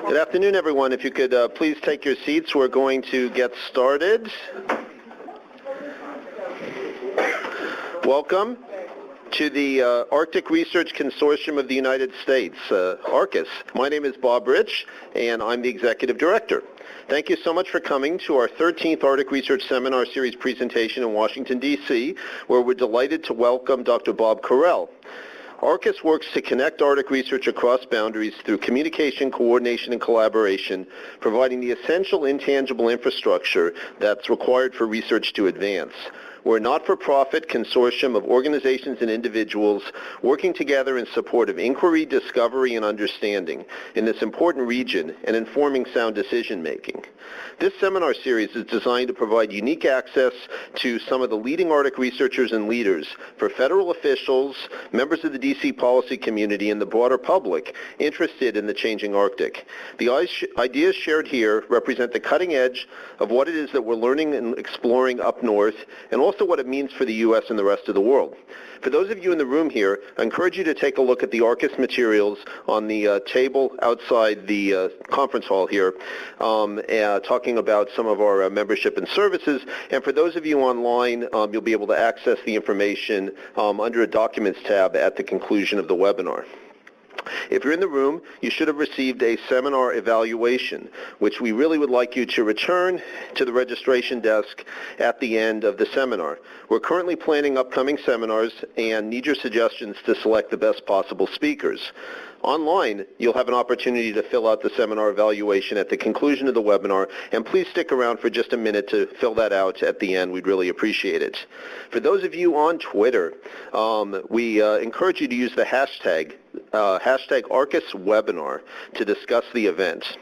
Good afternoon, everyone. If you could please take your seats, we're going to get started. Welcome to the Arctic Research Consortium of the United States, ARCUS. My name is Bob Rich, and I'm the Executive Director. Thank you so much for coming to our 13th Arctic Research Seminar Series presentation in Washington, D.C., where we're delighted to welcome Dr. Bob Carell. ARCUS works to connect Arctic research across boundaries through communication, coordination, and collaboration, providing the essential intangible infrastructure that's required for research to advance. We're a not-for-profit consortium of organizations and individuals working together in support of inquiry, discovery, and understanding in this important region and informing sound decision-making. This seminar series is designed to provide unique access to some of the leading Arctic researchers and leaders for federal officials, members of the D.C. policy community, and the broader public interested in the changing Arctic. The ideas shared here represent the cutting edge of what it is that we're learning and exploring up north, and also what it means for the U.S. and the rest of the world. For those of you in the room here, I encourage you to take a look at the ARCUS materials on the table outside the conference hall here, talking about some of our membership and services. And for those of you online, you'll be able to access the information under a Documents tab at the conclusion of the webinar. If you're in the room, you should have received a seminar evaluation, which we really would like you to return to the registration desk at the end of the seminar. We're currently planning upcoming seminars and need your suggestions to select the best possible speakers. Online, you'll have an opportunity to fill out the seminar evaluation at the conclusion of the webinar, and please stick around for just a minute to fill that out at the end. We'd really appreciate it. For those of you on Twitter, we encourage you to use the hashtag #ArcusWebinar to discuss the event.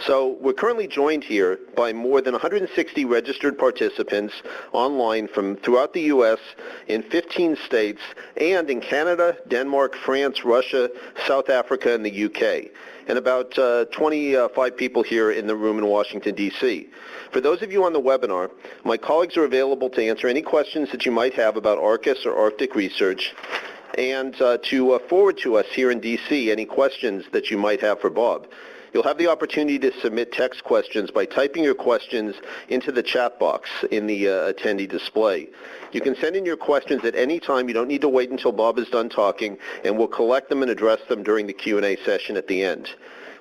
So we're currently joined here by more than 160 registered participants online from throughout the U.S. in 15 states and in Canada, Denmark, France, Russia, South Africa, and the U.K., and about 25 people here in the room in Washington, D.C. For those of you on the webinar, my colleagues are available to answer any questions that you might have about ARCUS or Arctic research, and to forward to us here in D.C. any questions that you might have for Bob. You'll have the opportunity to submit text questions by typing your questions into the chat box in the attendee display. You can send in your questions at any time. You don't need to wait until Bob is done talking, and we'll collect them and address them during the Q&A session at the end.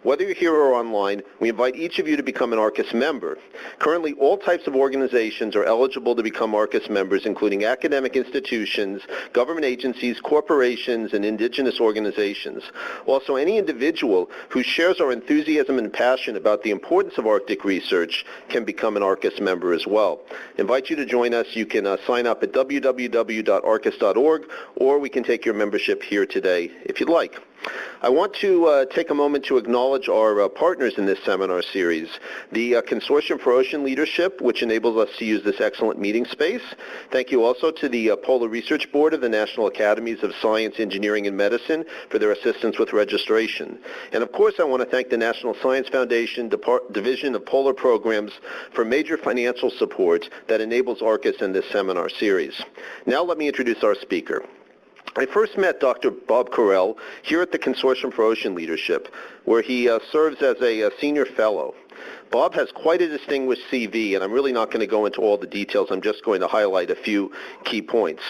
Whether you're here or online, we invite each of you to become an ARCUS member. Currently, all types of organizations are eligible to become ARCUS members, including academic institutions, government agencies, corporations, and indigenous organizations. Also, any individual who shares our enthusiasm and passion about the importance of Arctic research can become an ARCUS member as well. I invite you to join us. You can sign up at www.arcus.org, or we can take your membership here today if you'd like. I want to take a moment to acknowledge our partners in this seminar series, the Consortium for Ocean Leadership, which enables us to use this excellent meeting space. Thank you also to the Polar Research Board of the National Academies of Science, Engineering, and Medicine for their assistance with registration. And of course, I want to thank the National Science Foundation Division of Polar Programs for major financial support that enables ARCUS in this seminar series. Now let me introduce our speaker. I first met Dr. Bob Corell here at the Consortium for Ocean Leadership, where he serves as a senior fellow. Bob has quite a distinguished CV, and I'm really not going to go into all the details. I'm just going to highlight a few key points.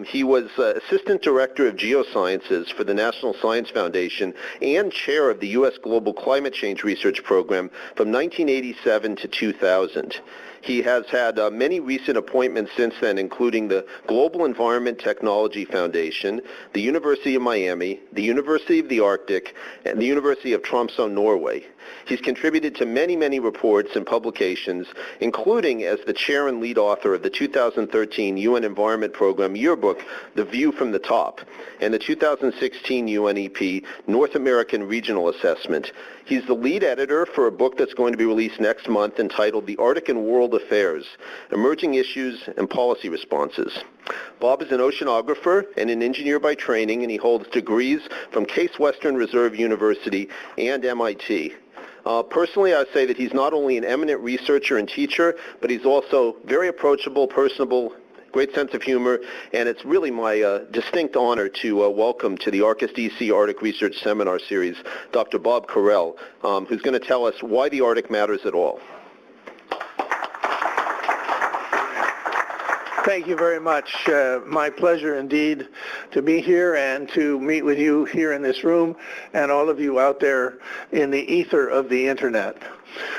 He was Assistant Director of Geosciences for the National Science Foundation and Chair of the U.S. Global Climate Change Research Program from 1987 to 2000. He has had many recent appointments since then, including the Global Environment Technology Foundation, the University of Miami, the University of the Arctic, and the University of Tromsø, Norway. He's contributed to many reports and publications, including as the chair and lead author of the 2013 UN Environment Program Yearbook, The View from the Top, and the 2016 UNEP North American Regional Assessment. He's the lead editor for a book that's going to be released next month entitled The Arctic and World Affairs, Emerging Issues and Policy Responses. Bob is an oceanographer and an engineer by training, and he holds degrees from Case Western Reserve University and MIT. Personally, I say that he's not only an eminent researcher and teacher, but he's also very approachable, personable, great sense of humor, and it's really my distinct honor to welcome to the Arcus DC Arctic Research Seminar Series Dr. Bob Carell, who's going to tell us why the Arctic matters at all. Thank you very much. My pleasure indeed to be here and to meet with you here in this room and all of you out there in the ether of the internet.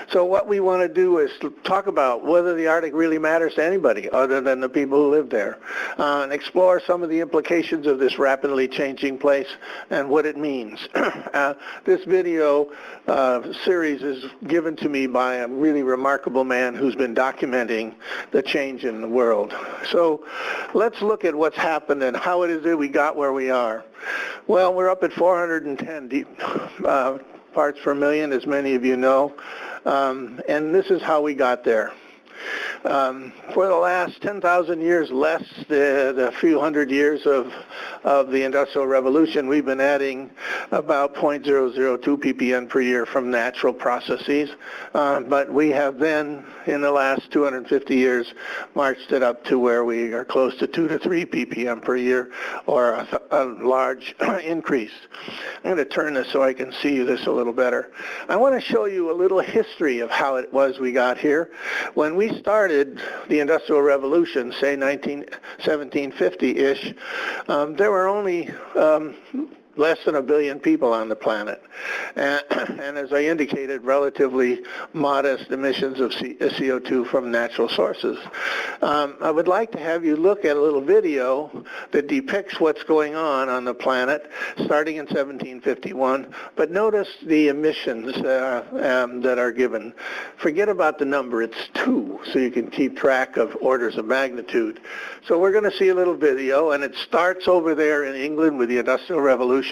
So what we want to do is talk about whether the Arctic really matters to anybody other than the people who live there, and explore some of the implications of this rapidly changing place and what it means. This video series is given to me by a really remarkable man who's been documenting the change in the world. So let's look at what's happened and how it is that we got where we are. Well, we're up at 410 parts per million, as many of you know, and this is how we got there. For the last 10,000 years, less the few hundred years of the Industrial Revolution, we've been adding about 0.002 ppm per year from natural processes, but we have then, in the last 250 years, marched it up to where we are close to 2 to 3 ppm per year, or a large increase. I'm going to turn this so I can see this a little better. I want to show you a little history of how it was we got here. When we started the Industrial Revolution, say 1750-ish, there were only less than 1 billion people on the planet. And as I indicated, relatively modest emissions of CO2 from natural sources. I would like to have you look at a little video that depicts what's going on the planet starting in 1751, but notice the emissions that are given. Forget about the number, it's 2, so you can keep track of orders of magnitude. So we're going to see a little video, and it starts over there in England with the Industrial Revolution.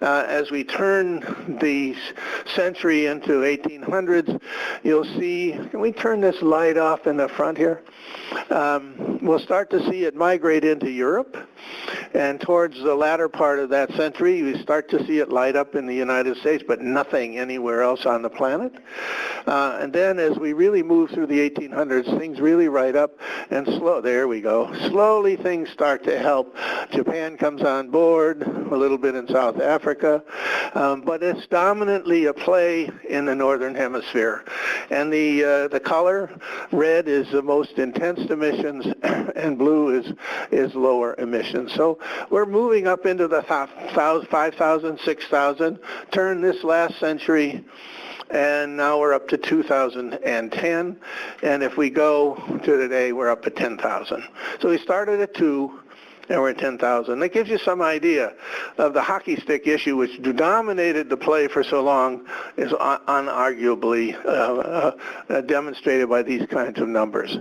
As we turn the century into 1800s, you'll see, can we turn this light off in the front here? We'll start to see it migrate into Europe, and towards the latter part of that century, we start to see it light up in the United States, but nothing anywhere else on the planet. And then as we really move through the 1800s, things really light up, and there we go. Slowly things start to help. Japan comes on board, a little bit in South Africa, but it's dominantly a play in the Northern Hemisphere. And the color, red is the most intense emissions, and blue is lower emissions. So we're moving up into the 5,000, 6,000, turn this last century, and now we're up to 2010, and if we go to today, we're up at 10,000. So we started at 2, and we're at 10,000. That gives you some idea of the hockey stick issue, which dominated the play for so long, is unarguably demonstrated by these kinds of numbers.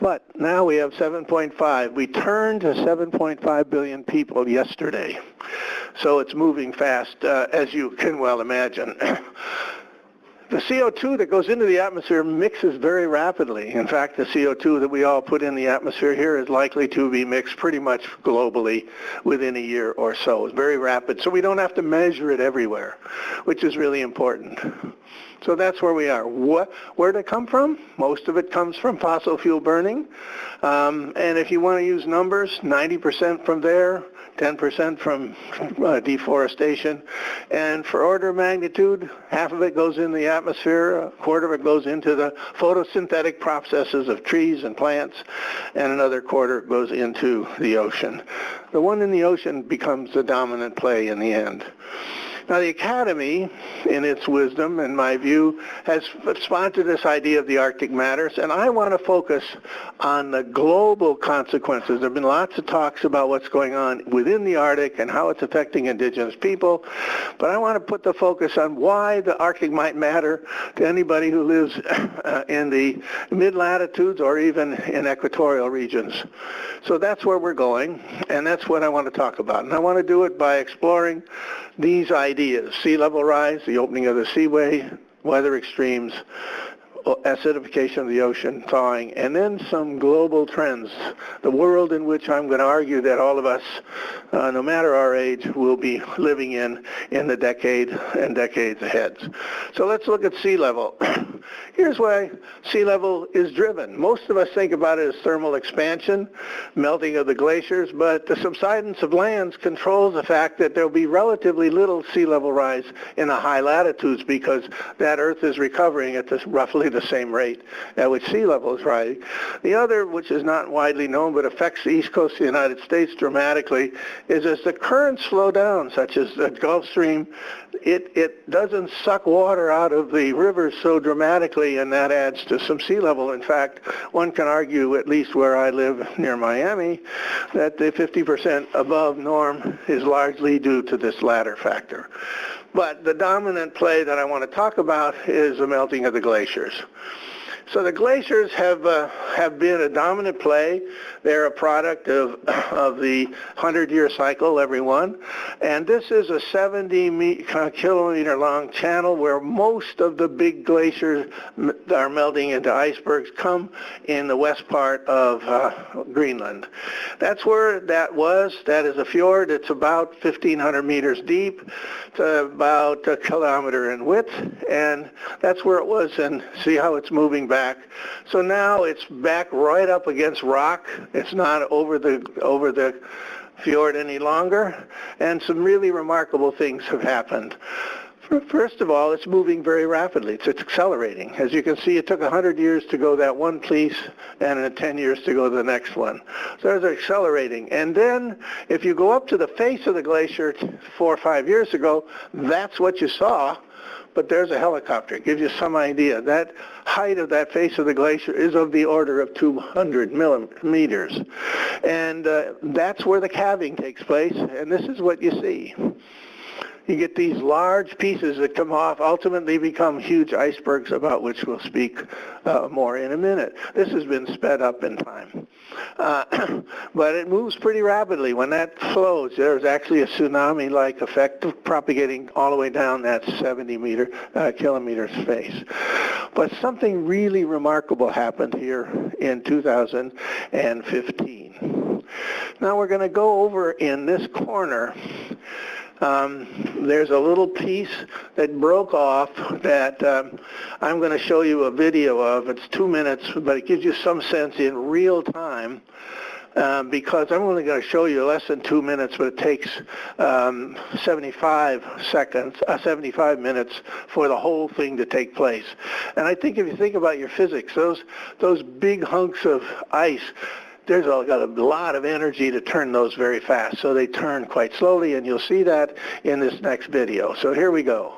But now we have 7.5. We turned to 7.5 billion people yesterday. So it's moving fast, as you can well imagine. The CO2 that goes into the atmosphere mixes very rapidly. In fact, the CO2 that we all put in the atmosphere here is likely to be mixed pretty much globally within a year or so. It's very rapid, so we don't have to measure it everywhere, which is really important. So that's where we are. Where did it come from? Most of it comes from fossil fuel burning. And if you want to use numbers, 90% from there, 10% from deforestation. And for order of magnitude, half of it goes in the atmosphere, a quarter of it goes into the photosynthetic processes of trees and plants, and another quarter goes into the ocean. The one in the ocean becomes the dominant play in the end. Now, the Academy, in its wisdom, in my view, has sponsored this idea of the Arctic matters, and I want to focus on the global consequences. There have been lots of talks about what's going on within the Arctic and how it's affecting indigenous people, but I want to put the focus on why the Arctic might matter to anybody who lives in the mid-latitudes or even in equatorial regions. So that's where we're going, and that's what I want to talk about. And I want to do it by exploring these ideas: sea level rise, the opening of the seaway, weather extremes, acidification of the ocean, thawing, and then some global trends, the world in which I'm going to argue that all of us, no matter our age, will be living in the decade and decades ahead. So let's look at sea level. Here's why sea level is driven. Most of us think about it as thermal expansion, melting of the glaciers, but the subsidence of lands controls the fact that there will be relatively little sea level rise in the high latitudes because that Earth is recovering at roughly the same rate at which sea level is rising. The other, which is not widely known but affects the east coast of the United States dramatically, is as the currents slow down, such as the Gulf Stream, it doesn't suck water out of the rivers so dramatically, and that adds to some sea level. In fact, one can argue, at least where I live near Miami, that the 50% above norm is largely due to this latter factor. But the dominant play that I want to talk about is the melting of the glaciers. So the glaciers have been a dominant play. They're a product of the 100-year cycle, every one. And this is a 70-kilometer long channel where most of the big glaciers are melting into icebergs come in the west part of Greenland. That's where that was. That is a fjord. It's about 1,500 meters deep. It's about a kilometer in width. And that's where it was. And see how it's moving back. So now it's back right up against rock. It's not over the fjord any longer, and some really remarkable things have happened. First of all, it's moving very rapidly. It's accelerating. As you can see, it took 100 years to go that one piece and 10 years to go to the next one. So it's accelerating. And then if you go up to the face of the glacier 4 or 5 years ago, that's what you saw. But there's a helicopter. It gives you some idea. That height of that face of the glacier is of the order of 200 millimeters. And that's where the calving takes place, and this is what you see. You get these large pieces that come off, ultimately become huge icebergs, about which we'll speak more in a minute. This has been sped up in time. But it moves pretty rapidly. When that flows, there's actually a tsunami-like effect propagating all the way down that 70-kilometer space. But something really remarkable happened here in 2015. Now we're going to go over in this corner. There's a little piece that broke off that I'm going to show you a video of. It's 2 minutes, but it gives you some sense in real time because I'm only going to show you less than 2 minutes, but it takes 75 minutes for the whole thing to take place. And I think if you think about your physics, those big hunks of ice, there's got a lot of energy to turn those very fast, so they turn quite slowly, and you'll see that in this next video. So here we go.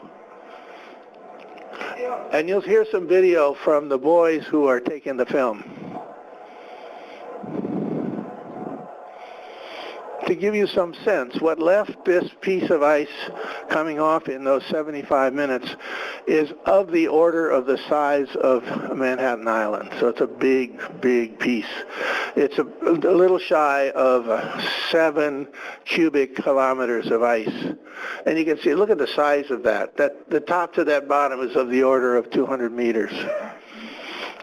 And you'll hear some video from the boys who are taking the film. To give you some sense, what left this piece of ice coming off in those 75 minutes is of the order of the size of Manhattan Island. So it's a big, big piece. It's a little shy of 7 cubic kilometers of ice. And you can see, look at the size of that. The top to that bottom is of the order of 200 meters.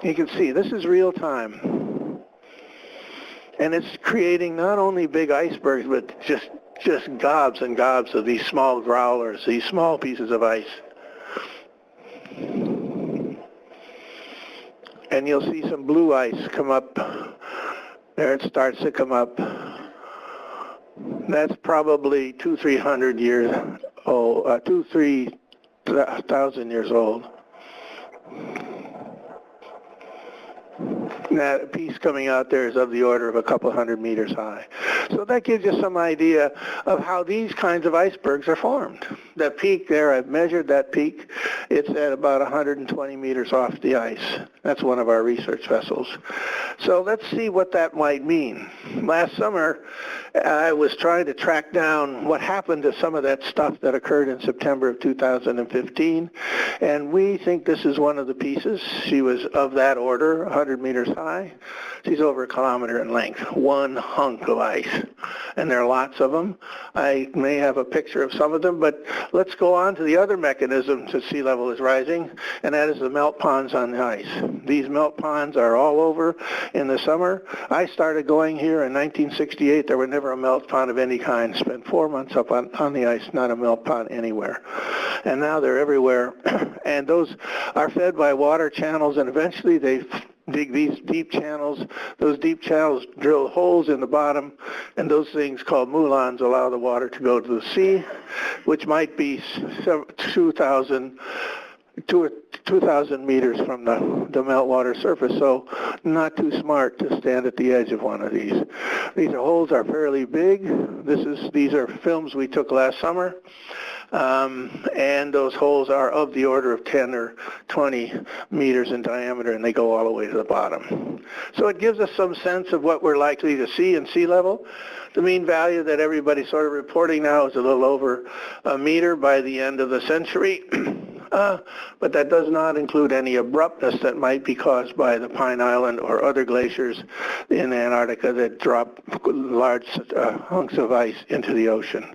You can see, this is real time. And it's creating not only big icebergs, but just gobs and gobs of these small growlers, these small pieces of ice. And you'll see some blue ice come up. There it starts to come up. That's probably 200-300 years old, 2,000-3,000 years old. That piece coming out there is of the order of a couple hundred meters high. So that gives you some idea of how these kinds of icebergs are formed. That peak there, I've measured that peak. It's at about 120 meters off the ice. That's one of our research vessels. So let's see what that might mean. Last summer, I was trying to track down what happened to some of that stuff that occurred in September of 2015, and we think this is one of the pieces. She was of that order, 100 meters high. She's over a kilometer in length, one hunk of ice, and there are lots of them. I may have a picture of some of them, but let's go on to the other mechanism that sea level is rising, and that is the melt ponds on the ice. These melt ponds are all over in the summer. I started going here in 1968. There were never a melt pond of any kind. Spent 4 months up on the ice, not a melt pond anywhere. And now they're everywhere. And and those are fed by water channels, and eventually they dig these deep channels. Those deep channels drill holes in the bottom, and those things called moulins allow the water to go to the sea, which might be 2,000 meters from the meltwater surface, so not too smart to stand at the edge of one of these. These holes are fairly big. These are films we took last summer, and those holes are of the order of 10 or 20 meters in diameter, and they go all the way to the bottom. So it gives us some sense of what we're likely to see in sea level. The mean value that everybody's sort of reporting now is a little over a meter by the end of the century. But that does not include any abruptness that might be caused by the Pine Island or other glaciers in Antarctica that drop large hunks of ice into the ocean.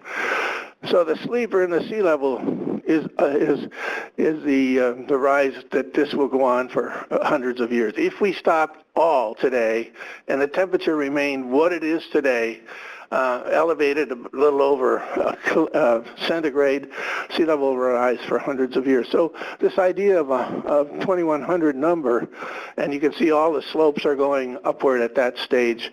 So the sleeper in the sea level is the rise that this will go on for hundreds of years. If we stopped all today and the temperature remained what it is today, elevated a little over centigrade, sea level will rise for hundreds of years. So this idea of a 2100 number, and you can see all the slopes are going upward at that stage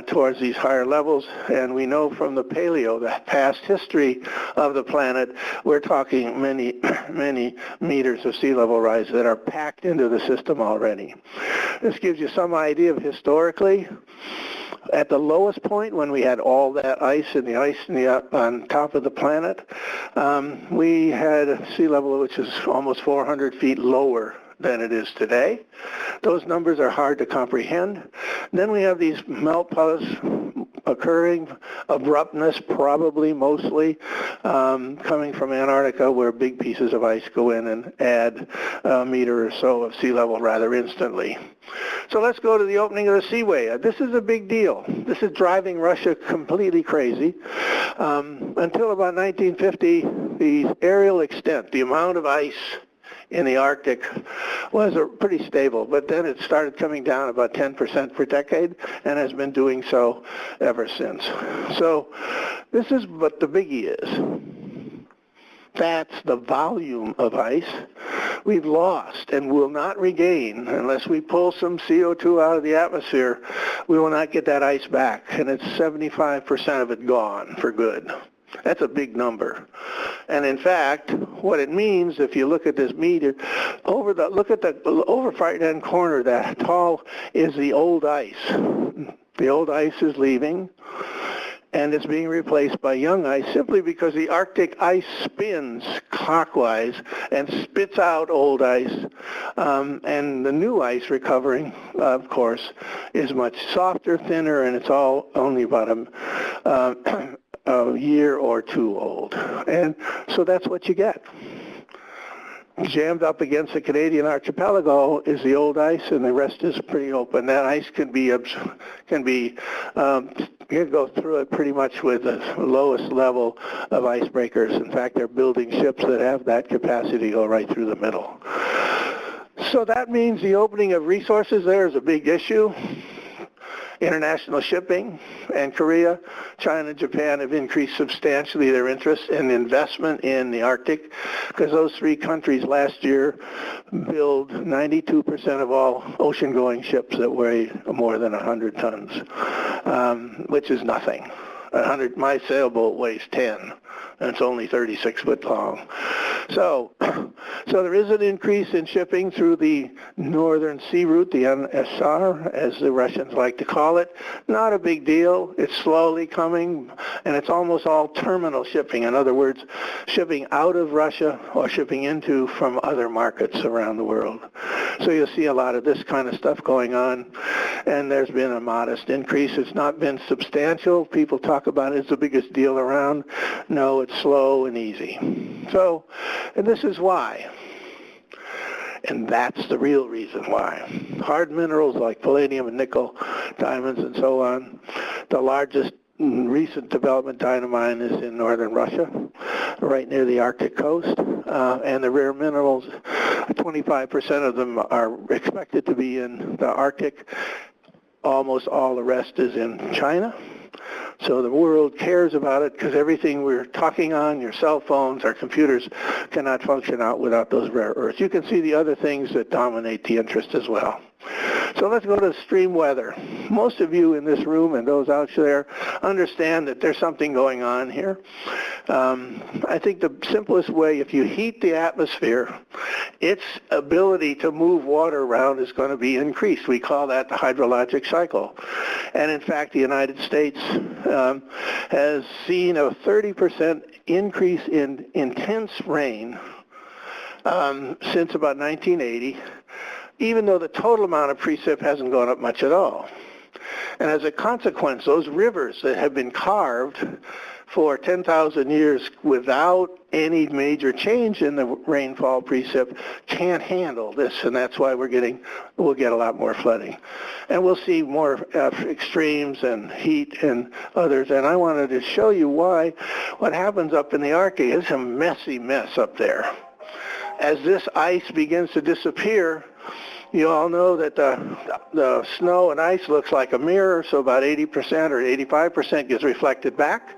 towards these higher levels, and we know from the paleo, the past history of the planet, we're talking many, many meters of sea level rise that are packed into the system already. This gives you some idea of historically. At the lowest point, when we had all that ice on top of the planet, we had a sea level which is almost 400 feet lower than it is today. Those numbers are hard to comprehend. Then we have these melt puddles occurring, abruptness probably mostly coming from Antarctica, where big pieces of ice go in and add a meter or so of sea level rather instantly. So let's go to the opening of the seaway. This is a big deal. This is driving Russia completely crazy. Until about 1950, the aerial extent, the amount of ice in the Arctic was pretty stable, but then it started coming down about 10% per decade and has been doing so ever since. So this is what the biggie is. That's the volume of ice we've lost and will not regain unless we pull some CO2 out of the atmosphere. We will not get that ice back, and it's 75% of it gone for good. That's a big number. And in fact, what it means, if you look at this meter, look at the over right hand corner, that tall is the old ice. The old ice is leaving, and it's being replaced by young ice simply because the Arctic ice spins clockwise and spits out old ice, and the new ice recovering, of course, is much softer, thinner, and it's all only about a year or two old. And so that's what you get. Jammed up against the Canadian archipelago is the old ice, and the rest is pretty open. That ice can go through it pretty much with the lowest level of icebreakers. In fact, they're building ships that have that capacity to go right through the middle. So that means the opening of resources there is a big issue. International shipping, and Korea, China, and Japan have increased substantially their interest in investment in the Arctic, because those three countries last year build 92% of all ocean-going ships that weigh more than 100 tons, which is nothing. My sailboat weighs 10, and it's only 36 foot long. So there is an increase in shipping through the northern sea route, the NSR, as the Russians like to call it. Not a big deal. It's slowly coming, and it's almost all terminal shipping. In other words, shipping out of Russia or shipping into from other markets around the world. So you'll see a lot of this kind of stuff going on, and there's been a modest increase. It's not been substantial. People talk about it as the biggest deal around. No, it's slow and easy. So, and this is why. And that's the real reason why. Hard minerals like palladium and nickel, diamonds and so on. The largest recent development dynamine is in northern Russia, right near the Arctic coast. And the rare minerals, 25% of them are expected to be in the Arctic. Almost all the rest is in China. So the world cares about it because everything we're talking on, your cell phones, our computers, cannot function out without those rare earths. You can see the other things that dominate the interest as well. So let's go to extreme weather. Most of you in this room and those out there understand that there's something going on here. I think the simplest way, if you heat the atmosphere, its ability to move water around is going to be increased. We call that the hydrologic cycle. And in fact, the United States has seen a 30% increase in intense rain since about 1980. Even though the total amount of precip hasn't gone up much at all. And as a consequence, those rivers that have been carved for 10,000 years without any major change in the rainfall precip can't handle this, and that's why we'll get a lot more flooding. And we'll see more extremes and heat and others, and I wanted to show you why what happens up in the Arctic is a messy mess up there. As this ice begins to disappear, you all know that the snow and ice looks like a mirror, so about 80% or 85% gets reflected back.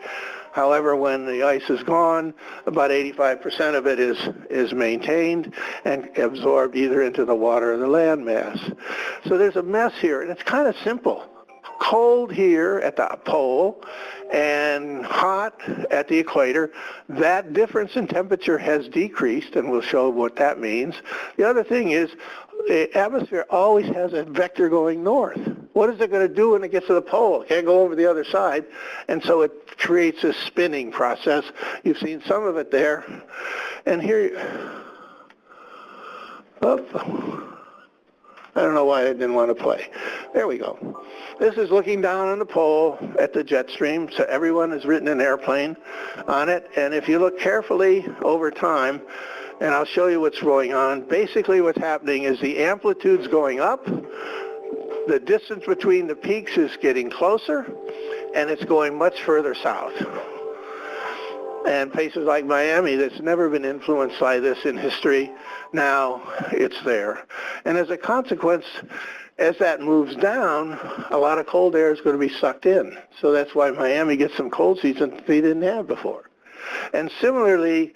However, when the ice is gone, about 85% of it is maintained and absorbed either into the water or the land mass. So there's a mess here, and it's kind of simple. Cold here at the pole and hot at the equator. That difference in temperature has decreased, and we'll show what that means. The other thing is the atmosphere always has a vector going north. What is it going to do when it gets to the pole? It can't go over the other side, and so it creates a spinning process. You've seen some of it there. And here, I don't know why I didn't want to play. There we go. This is looking down on the pole at the jet stream, so everyone has written an airplane on it, and if you look carefully over time, and I'll show you what's going on, basically what's happening is the amplitude's going up, the distance between the peaks is getting closer, and it's going much further south. And places like Miami that's never been influenced by this in history, now it's there. And as a consequence, as that moves down, a lot of cold air is going to be sucked in. So that's why Miami gets some cold season they didn't have before. And similarly,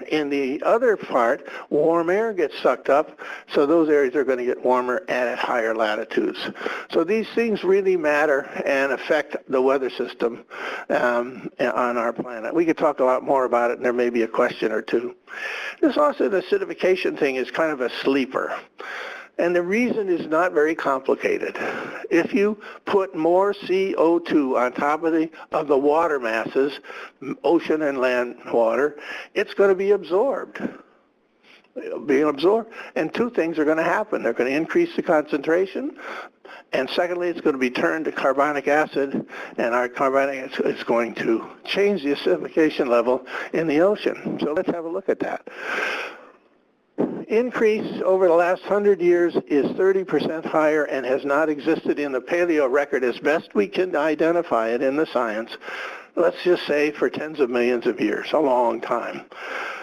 in the other part, warm air gets sucked up, so those areas are going to get warmer and at higher latitudes. So these things really matter and affect the weather system on our planet. We could talk a lot more about it, and there may be a question or two. This also, the acidification thing is kind of a sleeper. And the reason is not very complicated. If you put more CO2 on top of the water masses, ocean and land water, it's going to be absorbed. Being absorbed. And two things are going to happen. They're going to increase the concentration, and secondly, it's going to be turned to carbonic acid, and our carbonic acid is going to change the acidification level in the ocean. So let's have a look at that. Increase over the last 100 years is 30% higher and has not existed in the paleo record as best we can identify it in the science. Let's just say for tens of millions of years, a long time.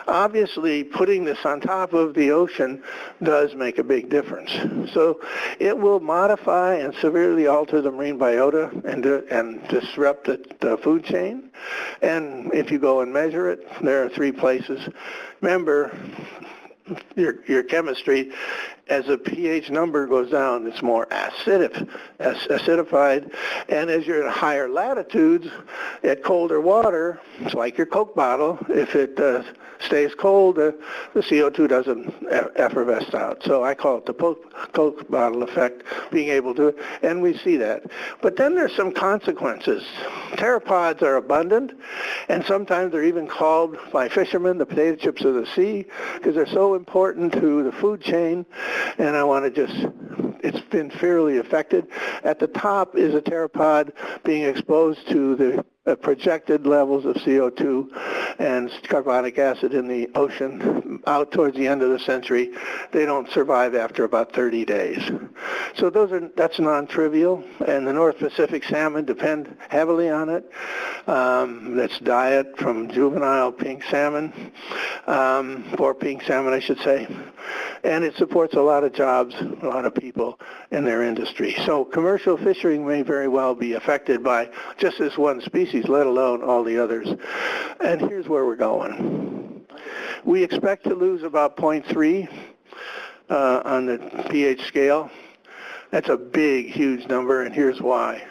Obviously, putting this on top of the ocean does make a big difference. So it will modify and severely alter the marine biota and disrupt the food chain. And if you go and measure it, there are 3 places. Remember, your chemistry, as the pH number goes down, it's more acidified, and as you're at higher latitudes, at colder water, it's like your Coke bottle. If it stays cold, the CO2 doesn't effervesce out. So I call it the Coke bottle effect, being able to, and we see that. But then there's some consequences. Pteropods are abundant, and sometimes they're even called by fishermen the potato chips of the sea, because they're so important to the food chain. And I want to just, it's been fairly affected. At the top is a pteropod being exposed to the projected levels of CO2 and carbonic acid in the ocean out towards the end of the century, they don't survive after about 30 days. So that's non-trivial, and the North Pacific salmon depend heavily on it. That's diet from juvenile pink salmon, or pink salmon I should say, and it supports a lot of jobs, a lot of people in their industry. So commercial fishing may very well be affected by just this one species, let alone all the others. And here's where we're going. We expect to lose about 0.3 on the pH scale. That's a big, huge number, and here's why.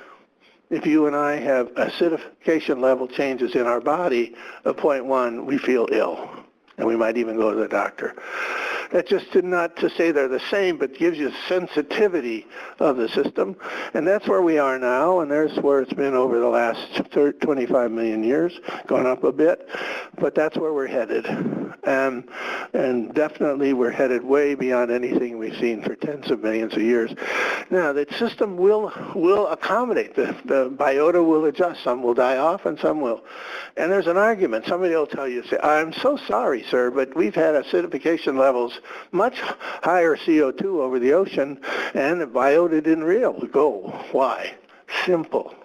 If you and I have acidification level changes in our body of 0.1, we feel ill, and we might even go to the doctor. That's just not to say they're the same, but gives you sensitivity of the system. And that's where we are now, and there's where it's been over the last 25 million years, gone up a bit. But that's where we're headed. And definitely we're headed way beyond anything we've seen for tens of millions of years. Now, the system will accommodate. The biota will adjust. Some will die off and some will. And there's an argument. Somebody will tell you, say, I'm so sorry, sir, but we've had acidification levels much higher CO2 over the ocean, and the biota didn't really go. Why? Simple.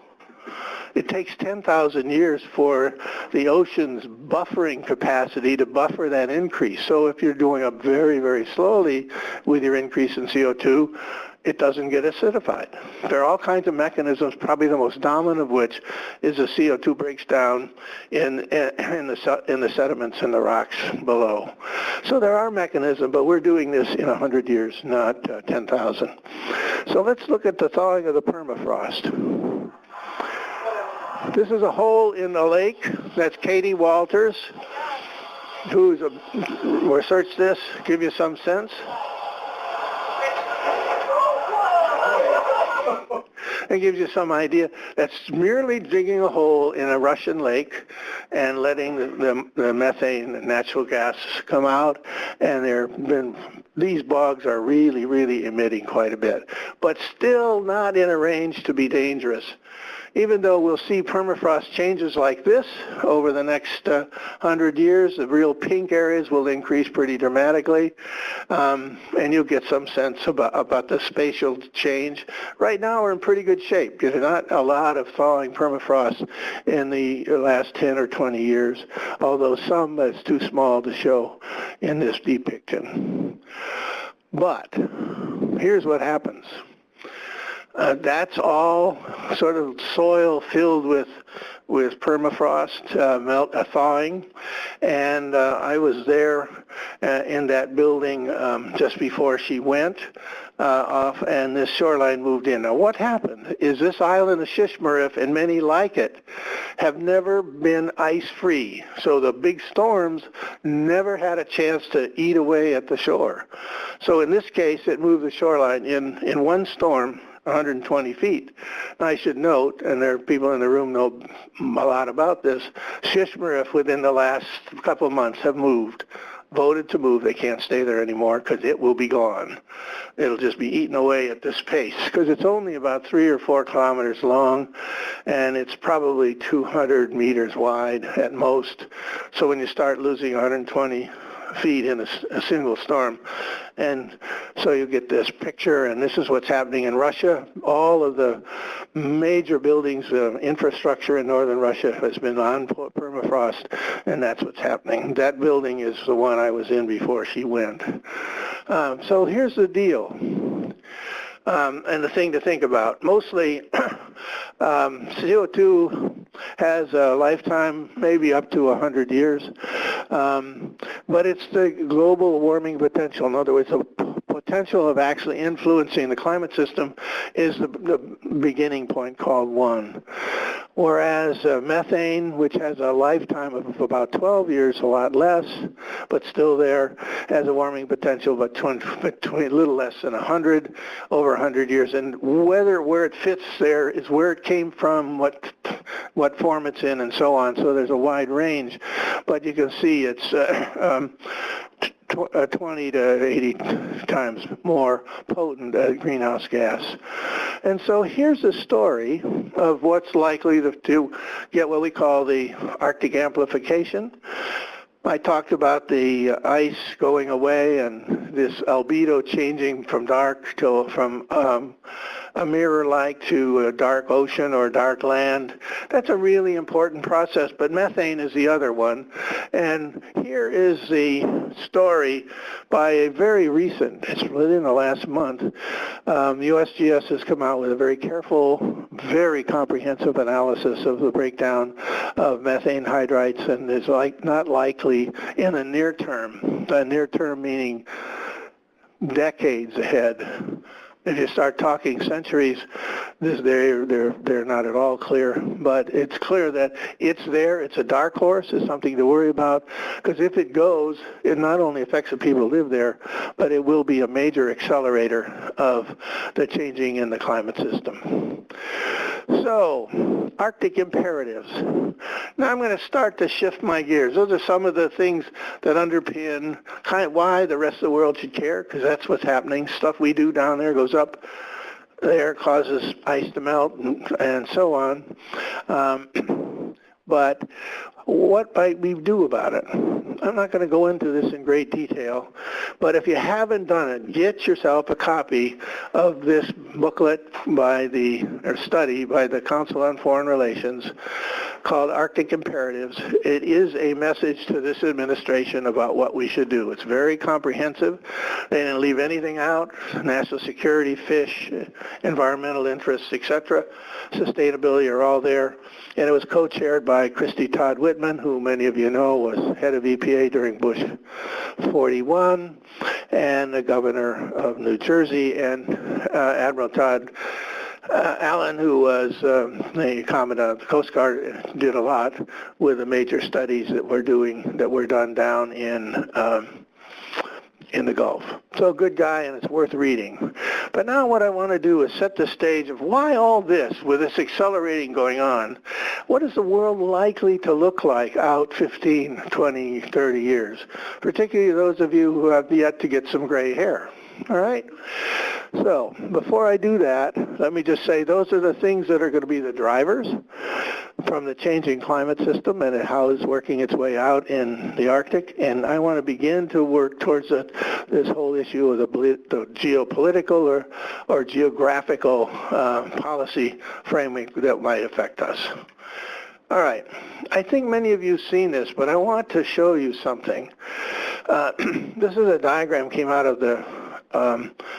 It takes 10,000 years for the ocean's buffering capacity to buffer that increase. So if you're doing up very, very slowly with your increase in CO2, it doesn't get acidified. There are all kinds of mechanisms, probably the most dominant of which is the CO2 breaks down in the sediments and the rocks below. So there are mechanisms, but we're doing this in 100 years, not 10,000. So let's look at the thawing of the permafrost. This is a hole in the lake. That's Katie Walters, who's researched this, give you some sense. It gives you some idea. That's merely digging a hole in a Russian lake and letting the methane, the natural gas, come out. And these bogs are really, really emitting quite a bit, but still not in a range to be dangerous. Even though we'll see permafrost changes like this over the next 100 years, the real pink areas will increase pretty dramatically, and you'll get some sense about the spatial change. Right now we're in pretty good shape. There's not a lot of thawing permafrost in the last 10 or 20 years, although some that's too small to show in this depiction. But here's what happens. That's all sort of soil filled with permafrost thawing, and I was there in that building just before she went off, and this shoreline moved in. Now what happened is this island of Shishmaref, and many like it, have never been ice-free, so the big storms never had a chance to eat away at the shore. So in this case, it moved the shoreline in one storm 120 feet. And I should note, and there are people in the room know a lot about this, Shishmaref within the last couple of months have voted to move. They can't stay there anymore because it will be gone. It'll just be eaten away at this pace because it's only about 3 or 4 kilometers long, and it's probably 200 meters wide at most. So when you start losing 120 feet in a single storm. And so you get this picture, and this is what's happening in Russia. All of the major buildings, infrastructure in northern Russia has been on permafrost, and that's what's happening. That building is the one I was in before she went. So here's the deal. And the thing to think about, mostly CO2 has a lifetime maybe up to 100 years, but it's the global warming potential. In other words, the potential of actually influencing the climate system is the beginning point called 1. Whereas methane, which has a lifetime of about 12 years, a lot less, but still there, has a warming potential but between a little less than 100, over 100 years. And where it fits there is where it came from, what form it's in, and so on. So there's a wide range. But you can see it's 20 to 80 times more potent greenhouse gas. And so here's a story of what's likely to get what we call the Arctic amplification. I talked about the ice going away and this albedo changing from dark to a mirror-like to a dark ocean or dark land. That's a really important process, but methane is the other one. And here is the story by a very recent, it's within the last month, USGS has come out with a very careful, very comprehensive analysis of the breakdown of methane hydrides, and is not likely in the near term meaning decades ahead. If you start talking centuries, they're not at all clear, but it's clear that it's there. It's a dark horse. It's something to worry about, because if it goes, it not only affects the people who live there, but it will be a major accelerator of the changing in the climate system. So, Arctic imperatives. Now I'm going to start to shift my gears. Those are some of the things that underpin kind of why the rest of the world should care, because that's what's happening. Stuff we do down there goes up there, causes ice to melt, and so on. But what might we do about it? I'm not going to go into this in great detail, but if you haven't done it, get yourself a copy of this booklet or study by the Council on Foreign Relations called Arctic Imperatives. It is a message to this administration about what we should do. It's very comprehensive. They didn't leave anything out: national security, fish, environmental interests, etc. Sustainability are all there. And it was co-chaired by Christy Todd Whitman, who many of you know was head of EPA during Bush 41, and the governor of New Jersey, and Admiral Todd Allen, who was the commandant of the Coast Guard, did a lot with the major studies that were done down in the Gulf. So a good guy, and it's worth reading. But now what I want to do is set the stage of why all this, with this accelerating going on, what is the world likely to look like out 15, 20, 30 years, particularly those of you who have yet to get some gray hair. All right? So before I do that, let me just say those are the things that are going to be the drivers from the changing climate system and how it's working its way out in the Arctic. And I want to begin to work towards this whole issue of the geopolitical or geographical policy framing that might affect us. All right. I think many of you have seen this, but I want to show you something. This is a diagram came out of the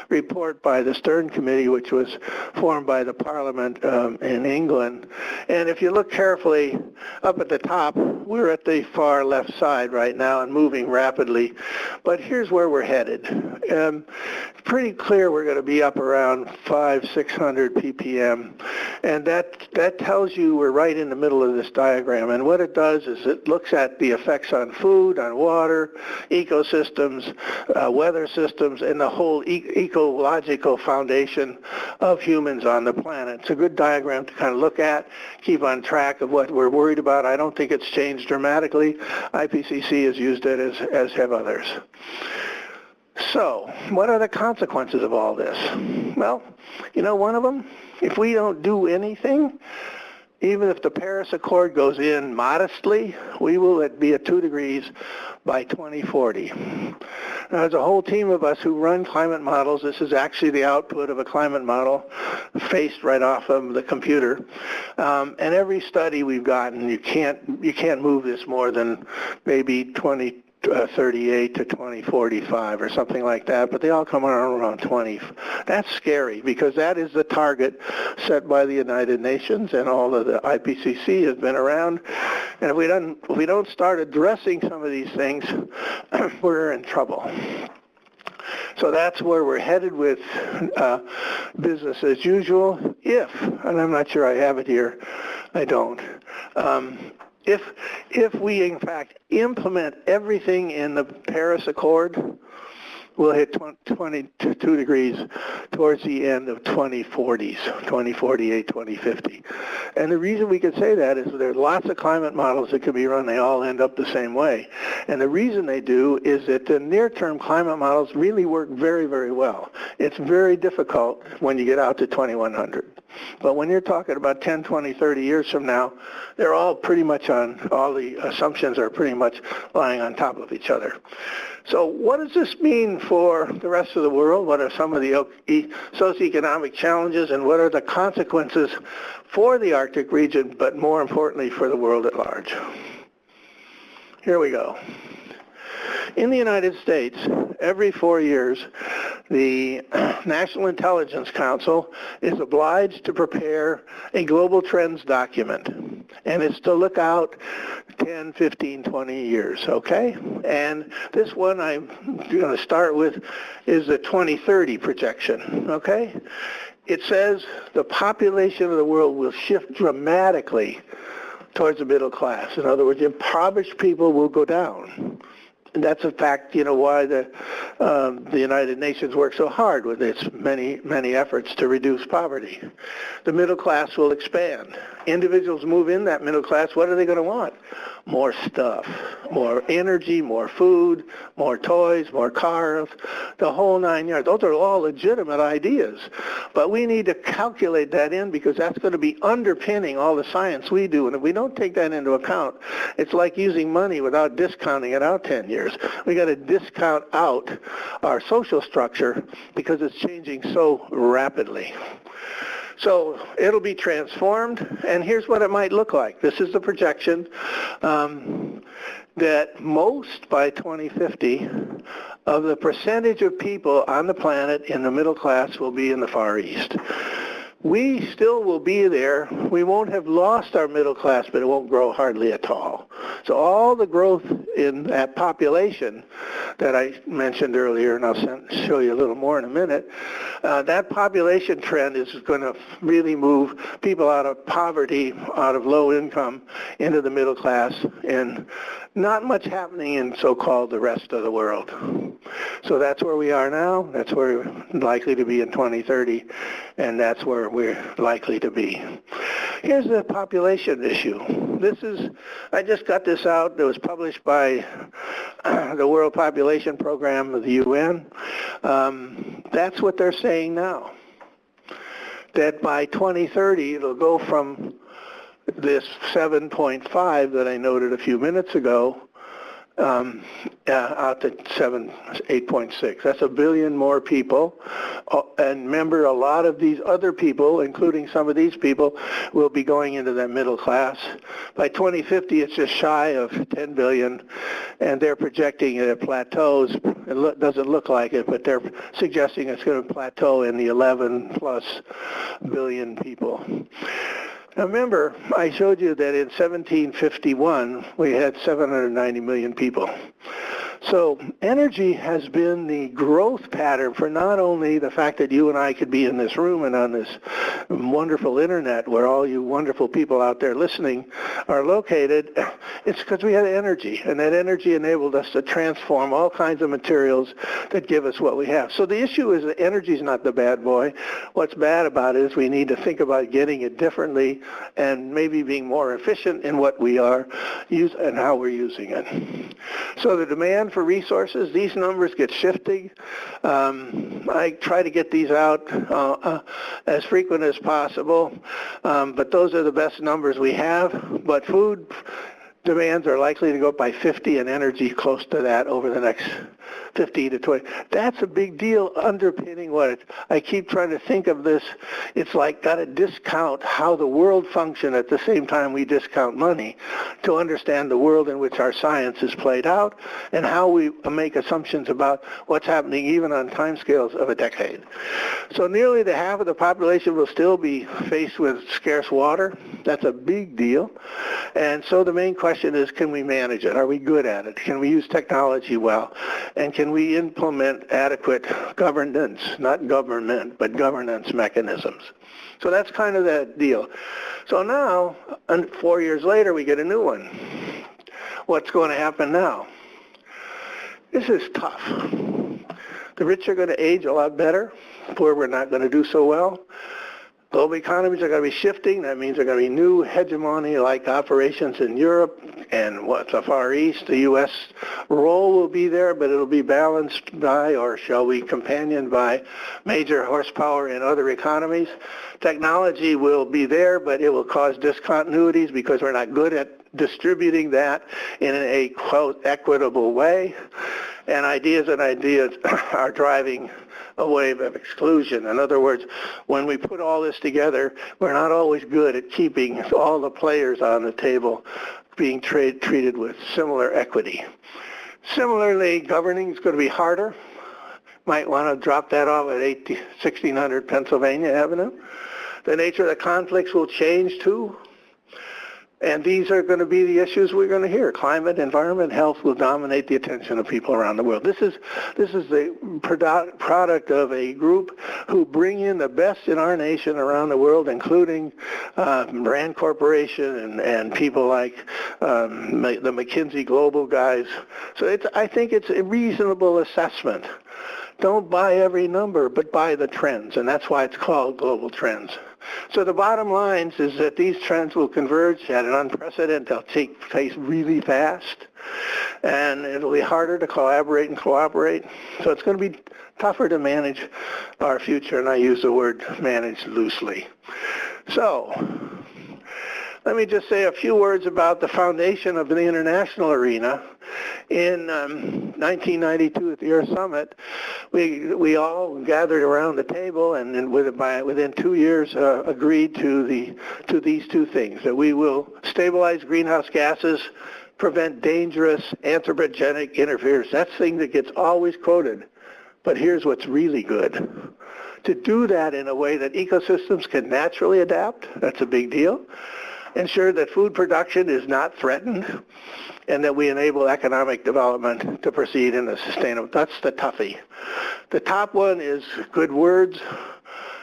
report by the Stern Committee, which was formed by the Parliament in England. And if you look carefully up at the top, we're at the far left side right now and moving rapidly. But here's where we're headed. Pretty clear we're going to be up around 500-600 ppm. And that tells you we're right in the middle of this diagram. And what it does is it looks at the effects on food, on water, ecosystems, weather systems, and the whole ecological foundation of humans on the planet. It's a good diagram to kind of look at, keep on track of what we're worried about. I don't think it's changed dramatically. IPCC has used it, as have others. So, what are the consequences of all this? Well, you know, one of them, if we don't do anything, even if the Paris Accord goes in modestly, we will be at 2 degrees by 2040. Now, there's a whole team of us who run climate models. This is actually the output of a climate model faced right off of the computer. And every study we've gotten, you can't move this more than maybe 2038 to 2045 or something like that, but they all come around 20. That's scary, because that is the target set by the United Nations, and all of the IPCC has been around. And if we don't start addressing some of these things, we're in trouble. So that's where we're headed with business as usual. And I'm not sure I have it here, I don't. If we in fact implement everything in the Paris Accord, we'll hit 22 degrees towards the end of 2040s, 2048, 2050. And the reason we can say that is there are lots of climate models that can be run. They all end up the same way. And the reason they do is that the near-term climate models really work very, very well. It's very difficult when you get out to 2100. But when you're talking about 10, 20, 30 years from now, they're all pretty much all the assumptions are pretty much lying on top of each other. So what does this mean for the rest of the world? What are some of the socioeconomic challenges, and what are the consequences for the Arctic region, but more importantly for the world at large? Here we go. In the United States, every 4 years, the National Intelligence Council is obliged to prepare a global trends document, and it's to look out 10, 15, 20 years, okay? And this one I'm going to start with is the 2030 projection, okay? It says the population of the world will shift dramatically towards the middle class. In other words, impoverished people will go down. And that's a fact, why the United Nations works so hard with its many efforts to reduce poverty. The middle class will expand. Individuals move in that middle class. What are they going to want? More stuff, more energy, more food, more toys, more cars, the whole 9 yards. Those are all legitimate ideas. But we need to calculate that in, because that's going to be underpinning all the science we do. And if we don't take that into account, it's like using money without discounting it out 10 years. We got to discount out our social structure because it's changing so rapidly. So it'll be transformed, and here's what it might look like. This is the projection that most by 2050 of the percentage of people on the planet in the middle class will be in the Far East. We still will be there. We won't have lost our middle class, but it won't grow hardly at all. So all the growth in that population that I mentioned earlier, and I'll show you a little more in a minute, that population trend is going to really move people out of poverty, out of low income, into the middle class, and not much happening in so-called the rest of the world. So that's where we are now. That's where we're likely to be in 2030, and that's where we're likely to be. Here's the population issue. I just got this out. It was published by the World Population Program of the UN. That's what they're saying now, that by 2030 it'll go from this 7.5 that I noted a few minutes ago out to 8.6. That's 1 billion more people. And remember, a lot of these other people, including some of these people, will be going into that middle class. By 2050, it's just shy of 10 billion, and they're projecting it plateaus. It doesn't look like it, but they're suggesting it's going to plateau in the 11 plus billion people. Now remember, I showed you that in 1751, we had 790 million people. So energy has been the growth pattern for not only the fact that you and I could be in this room and on this wonderful internet where all you wonderful people out there listening are located, it's because we had energy, and that energy enabled us to transform all kinds of materials that give us what we have. So the issue is that energy is not the bad boy. What's bad about it is we need to think about getting it differently and maybe being more efficient in what we are using and how we're using it. So the demand for resources, these numbers get shifting. I try to get these out as frequent as possible, but those are the best numbers we have. But food demands are likely to go up by 50, and energy close to that over the next 15 to 20. That's a big deal underpinning what I keep trying to think of this. It's like got to discount how the world functions at the same time we discount money to understand the world in which our science is played out and how we make assumptions about what's happening even on timescales of a decade. So nearly the half of the population will still be faced with scarce water. That's a big deal. And so the main question is, can we manage it? Are we good at it? Can we use technology well? And can we implement adequate governance, not government, but governance mechanisms? So that's kind of the deal. So now, 4 years later, we get a new one. What's going to happen now? This is tough. The rich are going to age a lot better. Poor, we're not going to do so well. Global economies are going to be shifting. That means there are going to be new hegemony-like operations in Europe and what's the Far East. The U.S. role will be there, but it'll be balanced by, or shall we, companioned by major horsepower in other economies. Technology will be there, but it will cause discontinuities because we're not good at distributing that in a, quote, equitable way. And ideas are driving a wave of exclusion. In other words, when we put all this together, we're not always good at keeping all the players on the table being treated with similar equity. Similarly, governing is going to be harder. Might want to drop that off at 1600 Pennsylvania Avenue. The nature of the conflicts will change too. And these are going to be the issues we're going to hear. Climate, environment, health will dominate the attention of people around the world. This is the product of a group who bring in the best in our nation around the world, including Rand Corporation and people like the McKinsey Global guys. So I think it's a reasonable assessment. Don't buy every number, but buy the trends, and that's why it's called global trends. So the bottom line is that these trends will converge at an unprecedented, they'll take place really fast, and it'll be harder to collaborate and cooperate. So it's going to be tougher to manage our future, and I use the word manage loosely. So let me just say a few words about the foundation of the international arena. In 1992 at the Earth Summit, we all gathered around the table and within 2 years agreed to these two things, that we will stabilize greenhouse gases, prevent dangerous anthropogenic interference. That's the thing that gets always quoted. But here's what's really good. To do that in a way that ecosystems can naturally adapt, that's a big deal. Ensure that food production is not threatened, and that we enable economic development to proceed in a sustainable. That's the toughie. The top one is good words.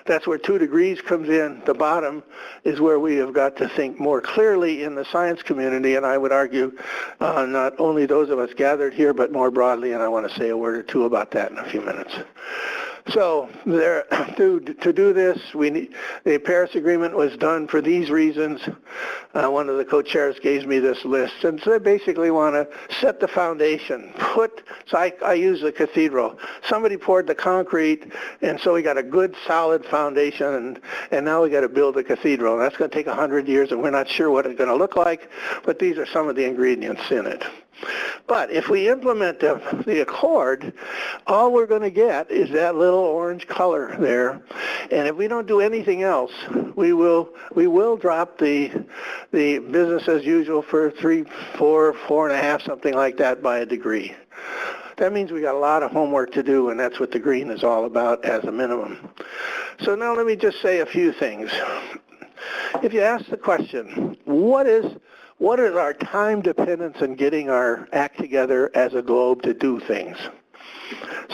That's where 2 degrees comes in. The bottom is where we have got to think more clearly in the science community, and I would argue not only those of us gathered here, but more broadly, and I want to say a word or two about that in a few minutes. So to do this, the Paris Agreement was done for these reasons. One of the co-chairs gave me this list, and so they basically want to set the foundation. So I use the cathedral. Somebody poured the concrete, and so we got a good solid foundation, and now we got to build a cathedral. And that's going to take 100 years, and we're not sure what it's going to look like, but these are some of the ingredients in it. But if we implement the accord, all we're going to get is that little orange color there. And if we don't do anything else, we will drop the business as usual for 3, 4, 4.5, something like that by a degree. That means we got a lot of homework to do, and that's what the green is all about as a minimum. So now let me just say a few things. If you ask the question, what is our time dependence in getting our act together as a globe to do things?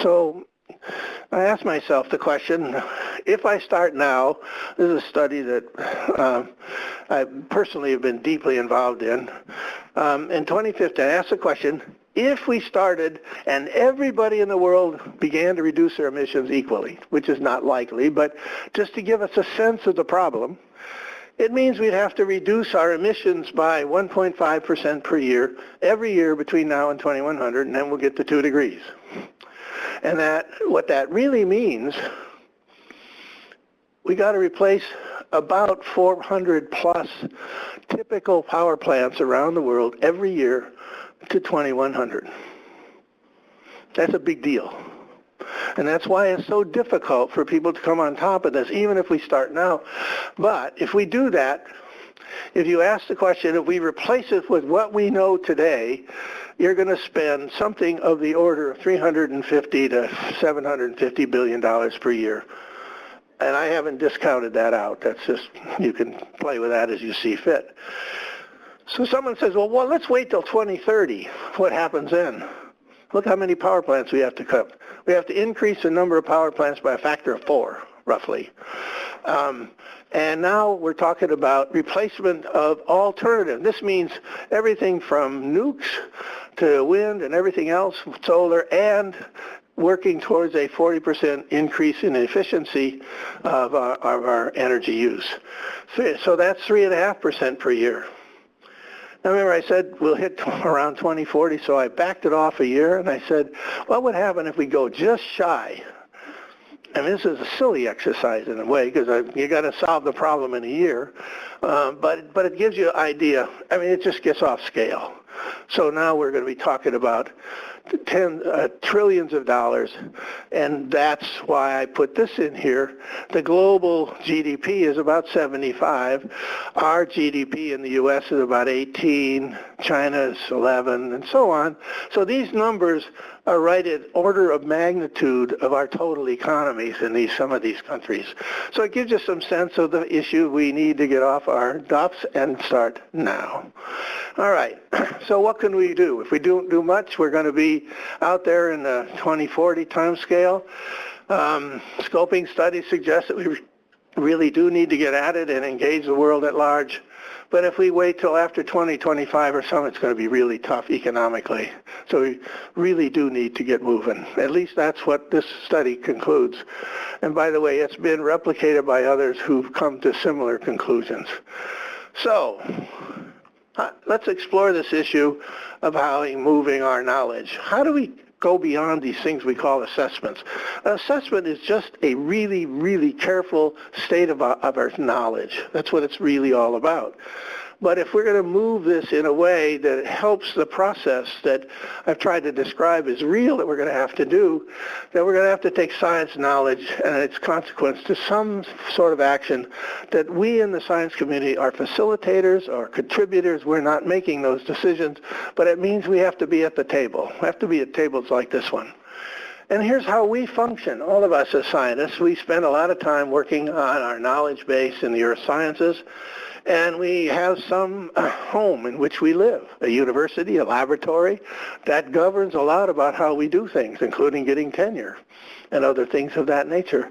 So I asked myself the question, if I start now, this is a study that I personally have been deeply involved in. In 2015, I asked the question, if we started and everybody in the world began to reduce their emissions equally, which is not likely, but just to give us a sense of the problem, it means we'd have to reduce our emissions by 1.5% per year, every year between now and 2100, and then we'll get to 2 degrees. And what that really means, we got to replace about 400 plus typical power plants around the world every year to 2100. That's a big deal. And that's why it's so difficult for people to come on top of this, even if we start now. But if we do that, if you ask the question, if we replace it with what we know today, you're going to spend something of the order of $350 to $750 billion per year. And I haven't discounted that out. That's just, you can play with that as you see fit. So someone says, well, let's wait till 2030. What happens then? Look how many power plants we have to cut. We have to increase the number of power plants by a factor of 4, roughly. And now we're talking about replacement of alternative. This means everything from nukes to wind and everything else, solar, and working towards a 40% increase in efficiency of our energy use. So that's 3.5% per year. Now remember I said we'll hit around 2040, so I backed it off a year and I said, what would happen if we go just shy? And this is a silly exercise in a way because you got to solve the problem in a year, but it gives you an idea. I mean, it just gets off scale. So now we're going to be talking about trillions of dollars, and that's why I put this in here. The global GDP is about 75. Our GDP in the U.S. is about 18. China's 11, and so on. So these numbers are right at order of magnitude of our total economies in some of these countries. So it gives you some sense of the issue we need to get off our duffs and start now. All right, so what can we do? If we don't do much, we're going to be out there in the 2040 time scale. Scoping studies suggest that we really do need to get at it and engage the world at large. But if we wait till after 2025 or so, it's going to be really tough economically. So we really do need to get moving. At least that's what this study concludes. And by the way, it's been replicated by others who've come to similar conclusions. So let's explore this issue of how moving our knowledge. How do we go beyond these things we call assessments? An assessment is just a really, really careful state of our knowledge. That's what it's really all about. But if we're going to move this in a way that helps the process that I've tried to describe as real that we're going to have to do, then we're going to have to take science knowledge and its consequence to some sort of action that we in the science community are facilitators or contributors. We're not making those decisions, but it means we have to be at the table. We have to be at tables like this one. And here's how we function. All of us as scientists, we spend a lot of time working on our knowledge base in the earth sciences. And we have some home in which we live, a university, a laboratory, that governs a lot about how we do things, including getting tenure and other things of that nature.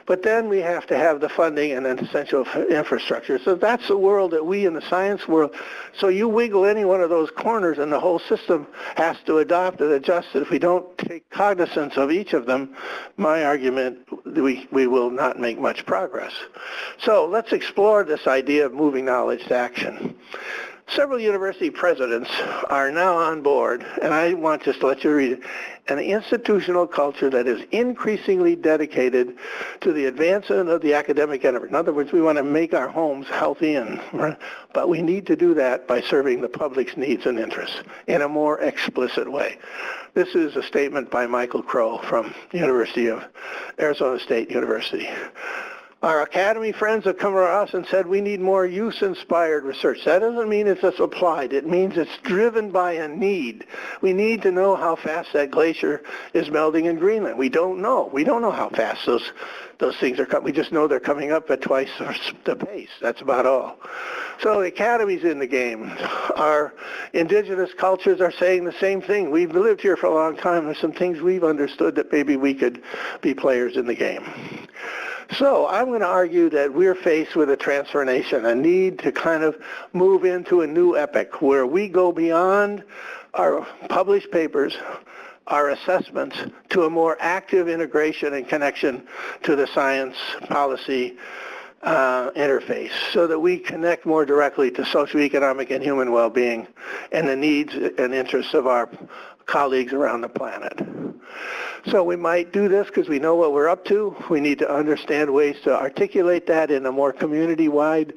But then we have to have the funding and an essential infrastructure. So that's the world that we in the science world, so you wiggle any one of those corners and the whole system has to adopt and adjust it. If we don't take cognizance of each of them, my argument, we will not make much progress. So let's explore this idea of moving knowledge to action. Several university presidents are now on board, and I want just to let you read it, an institutional culture that is increasingly dedicated to the advancement of the academic endeavor. In other words, we want to make our homes healthy, but we need to do that by serving the public's needs and interests in a more explicit way. This is a statement by Michael Crow from University of Arizona State University. Our academy friends have come to us and said we need more use-inspired research. That doesn't mean it's just applied. It means it's driven by a need. We need to know how fast that glacier is melting in Greenland. We don't know. We don't know how fast those things are coming. We just know they're coming up at twice the pace. That's about all. So the academy's in the game. Our indigenous cultures are saying the same thing. We've lived here for a long time. There's some things we've understood that maybe we could be players in the game. So I'm going to argue that we're faced with a transformation, a need to kind of move into a new epoch where we go beyond our published papers, our assessments, to a more active integration and connection to the science policy interface so that we connect more directly to socioeconomic and human well-being and the needs and interests of our colleagues around the planet. So we might do this because we know what we're up to. We need to understand ways to articulate that in a more community-wide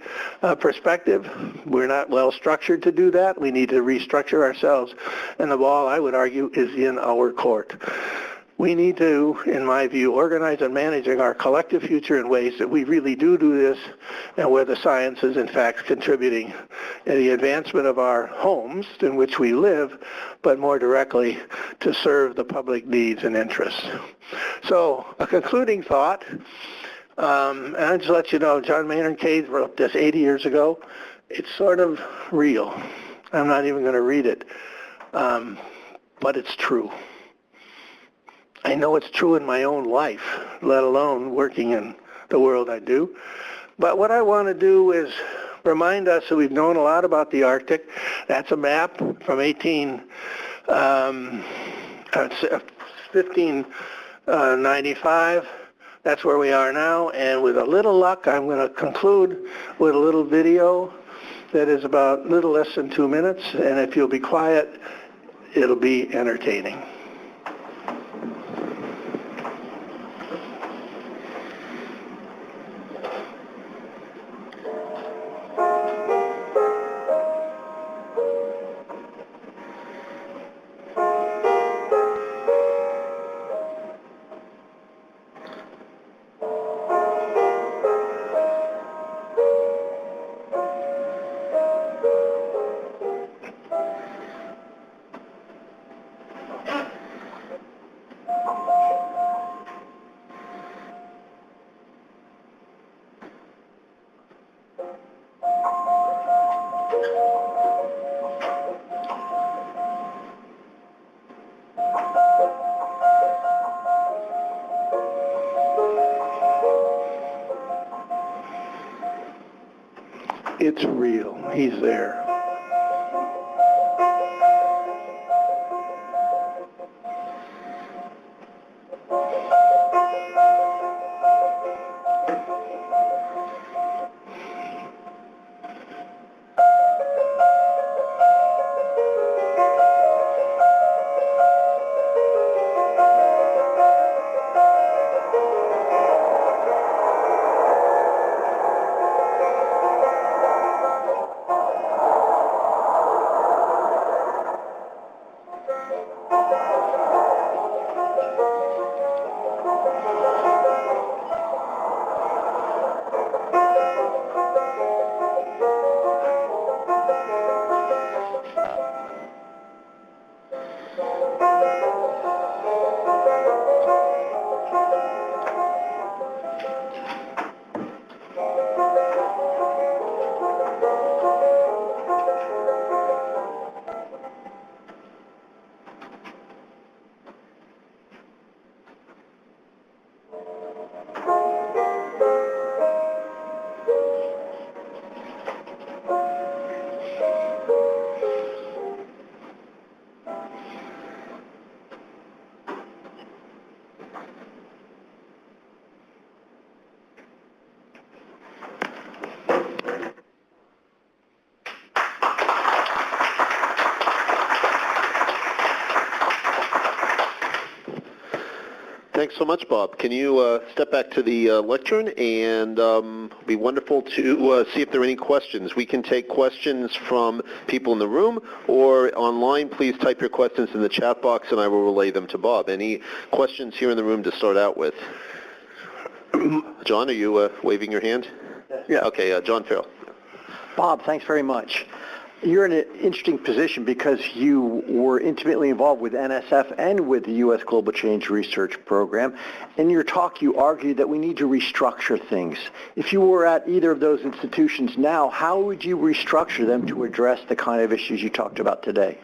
perspective. We're not well structured to do that. We need to restructure ourselves. And the ball, I would argue, is in our court. We need to, in my view, organize and managing our collective future in ways that we really do this and where the science is in fact contributing in the advancement of our homes in which we live, but more directly to serve the public needs and interests. So a concluding thought, and I'll just let you know, John Maynard Keynes wrote this 80 years ago. It's sort of real. I'm not even going to read it, but it's true. I know it's true in my own life, let alone working in the world I do. But what I want to do is remind us that we've known a lot about the Arctic. That's a map from 15 95. That's where we are now, and with a little luck, I'm going to conclude with a little video that is about a little less than 2 minutes, and if you'll be quiet, it'll be entertaining. It's real. He's there. Thanks so much, Bob. Can you step back to the lectern, and it'd be wonderful to see if there are any questions. We can take questions from people in the room or online. Please type your questions in the chat box, and I will relay them to Bob. Any questions here in the room to start out with? John, are you waving your hand? Yeah. Okay, John Farrell. Bob, thanks very much. You're in an interesting position because you were intimately involved with NSF and with the U.S. Global Change Research Program. In your talk, you argued that we need to restructure things. If you were at either of those institutions now, how would you restructure them to address the kind of issues you talked about today?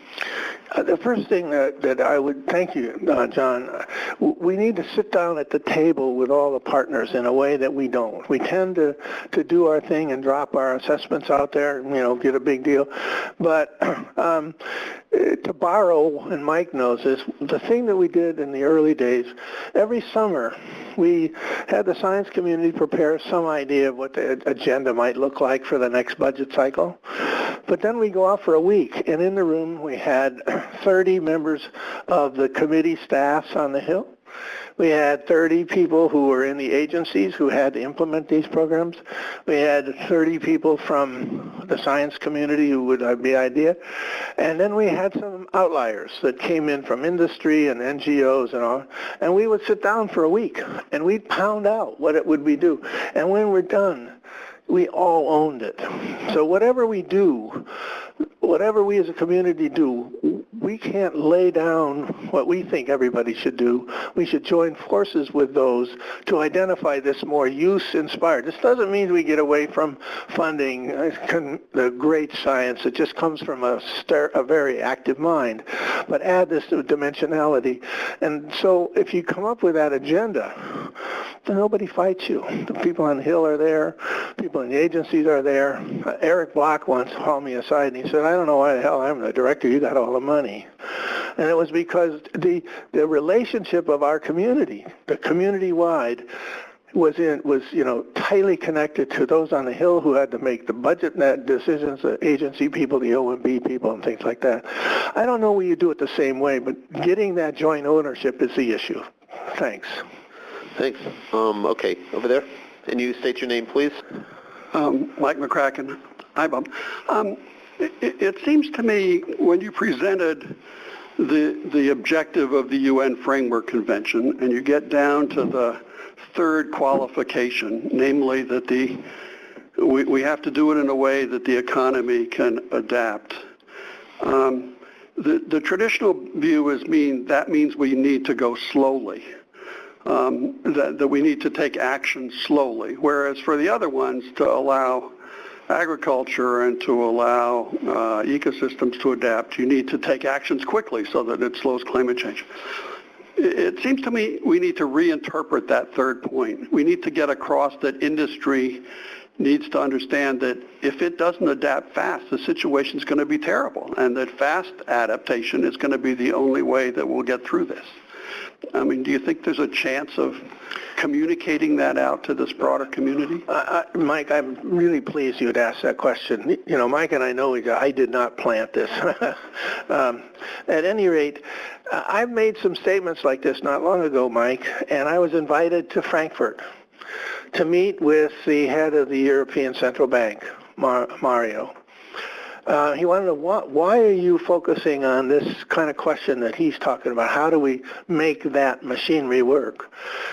The first thing that I would, thank you, John, we need to sit down at the table with all the partners in a way that we don't. We tend to do our thing and drop our assessments out there, get a big deal. But to borrow, and Mike knows this, the thing that we did in the early days, every summer we had the science community prepare some idea of what the agenda might look like for the next budget cycle. But then we go off for a week, and in the room we had 30 members of the committee staffs on the Hill. We had 30 people who were in the agencies who had to implement these programs. We had 30 people from the science community who would have the idea. And then we had some outliers that came in from industry and NGOs and all. And we would sit down for a week, and we'd pound out what it would we do. And when we're done, we all owned it. So whatever we do, whatever we as a community do, we can't lay down what we think everybody should do. We should join forces with those to identify this more use-inspired. This doesn't mean we get away from funding the great science that just comes from a very active mind, but add this to dimensionality. And so if you come up with that agenda, then nobody fights you. The people on the Hill are there. People in the agencies are there. Eric Block once called me aside and he said, I don't know why the hell I'm the director. You got all the money. And it was because the relationship of our community, the community-wide, was tightly connected to those on the Hill who had to make the budget decisions, the agency people, the OMB people, and things like that. I don't know where you do it the same way, but getting that joint ownership is the issue. Thanks. Thanks. Okay, over there. And you state your name, please. Mike McCracken. Hi, Bob. It seems to me when you presented the objective of the UN Framework Convention and you get down to the third qualification, namely that we have to do it in a way that the economy can adapt. The traditional view that means we need to go slowly, that we need to take action slowly, whereas for the other ones, to allow agriculture and to allow ecosystems to adapt, you need to take actions quickly so that it slows climate change. It seems to me we need to reinterpret that third point. We need to get across that industry needs to understand that if it doesn't adapt fast, the situation is going to be terrible, and that fast adaptation is going to be the only way that we'll get through this. I mean, do you think there's a chance of communicating that out to this broader community? Mike, I'm really pleased you had asked that question. You know, Mike and I know I did not plant this. At any rate, I've made some statements like this not long ago, Mike, and I was invited to Frankfurt to meet with the head of the European Central Bank, Mario. He wanted to know, why are you focusing on this kind of question that he's talking about? How do we make that machinery work?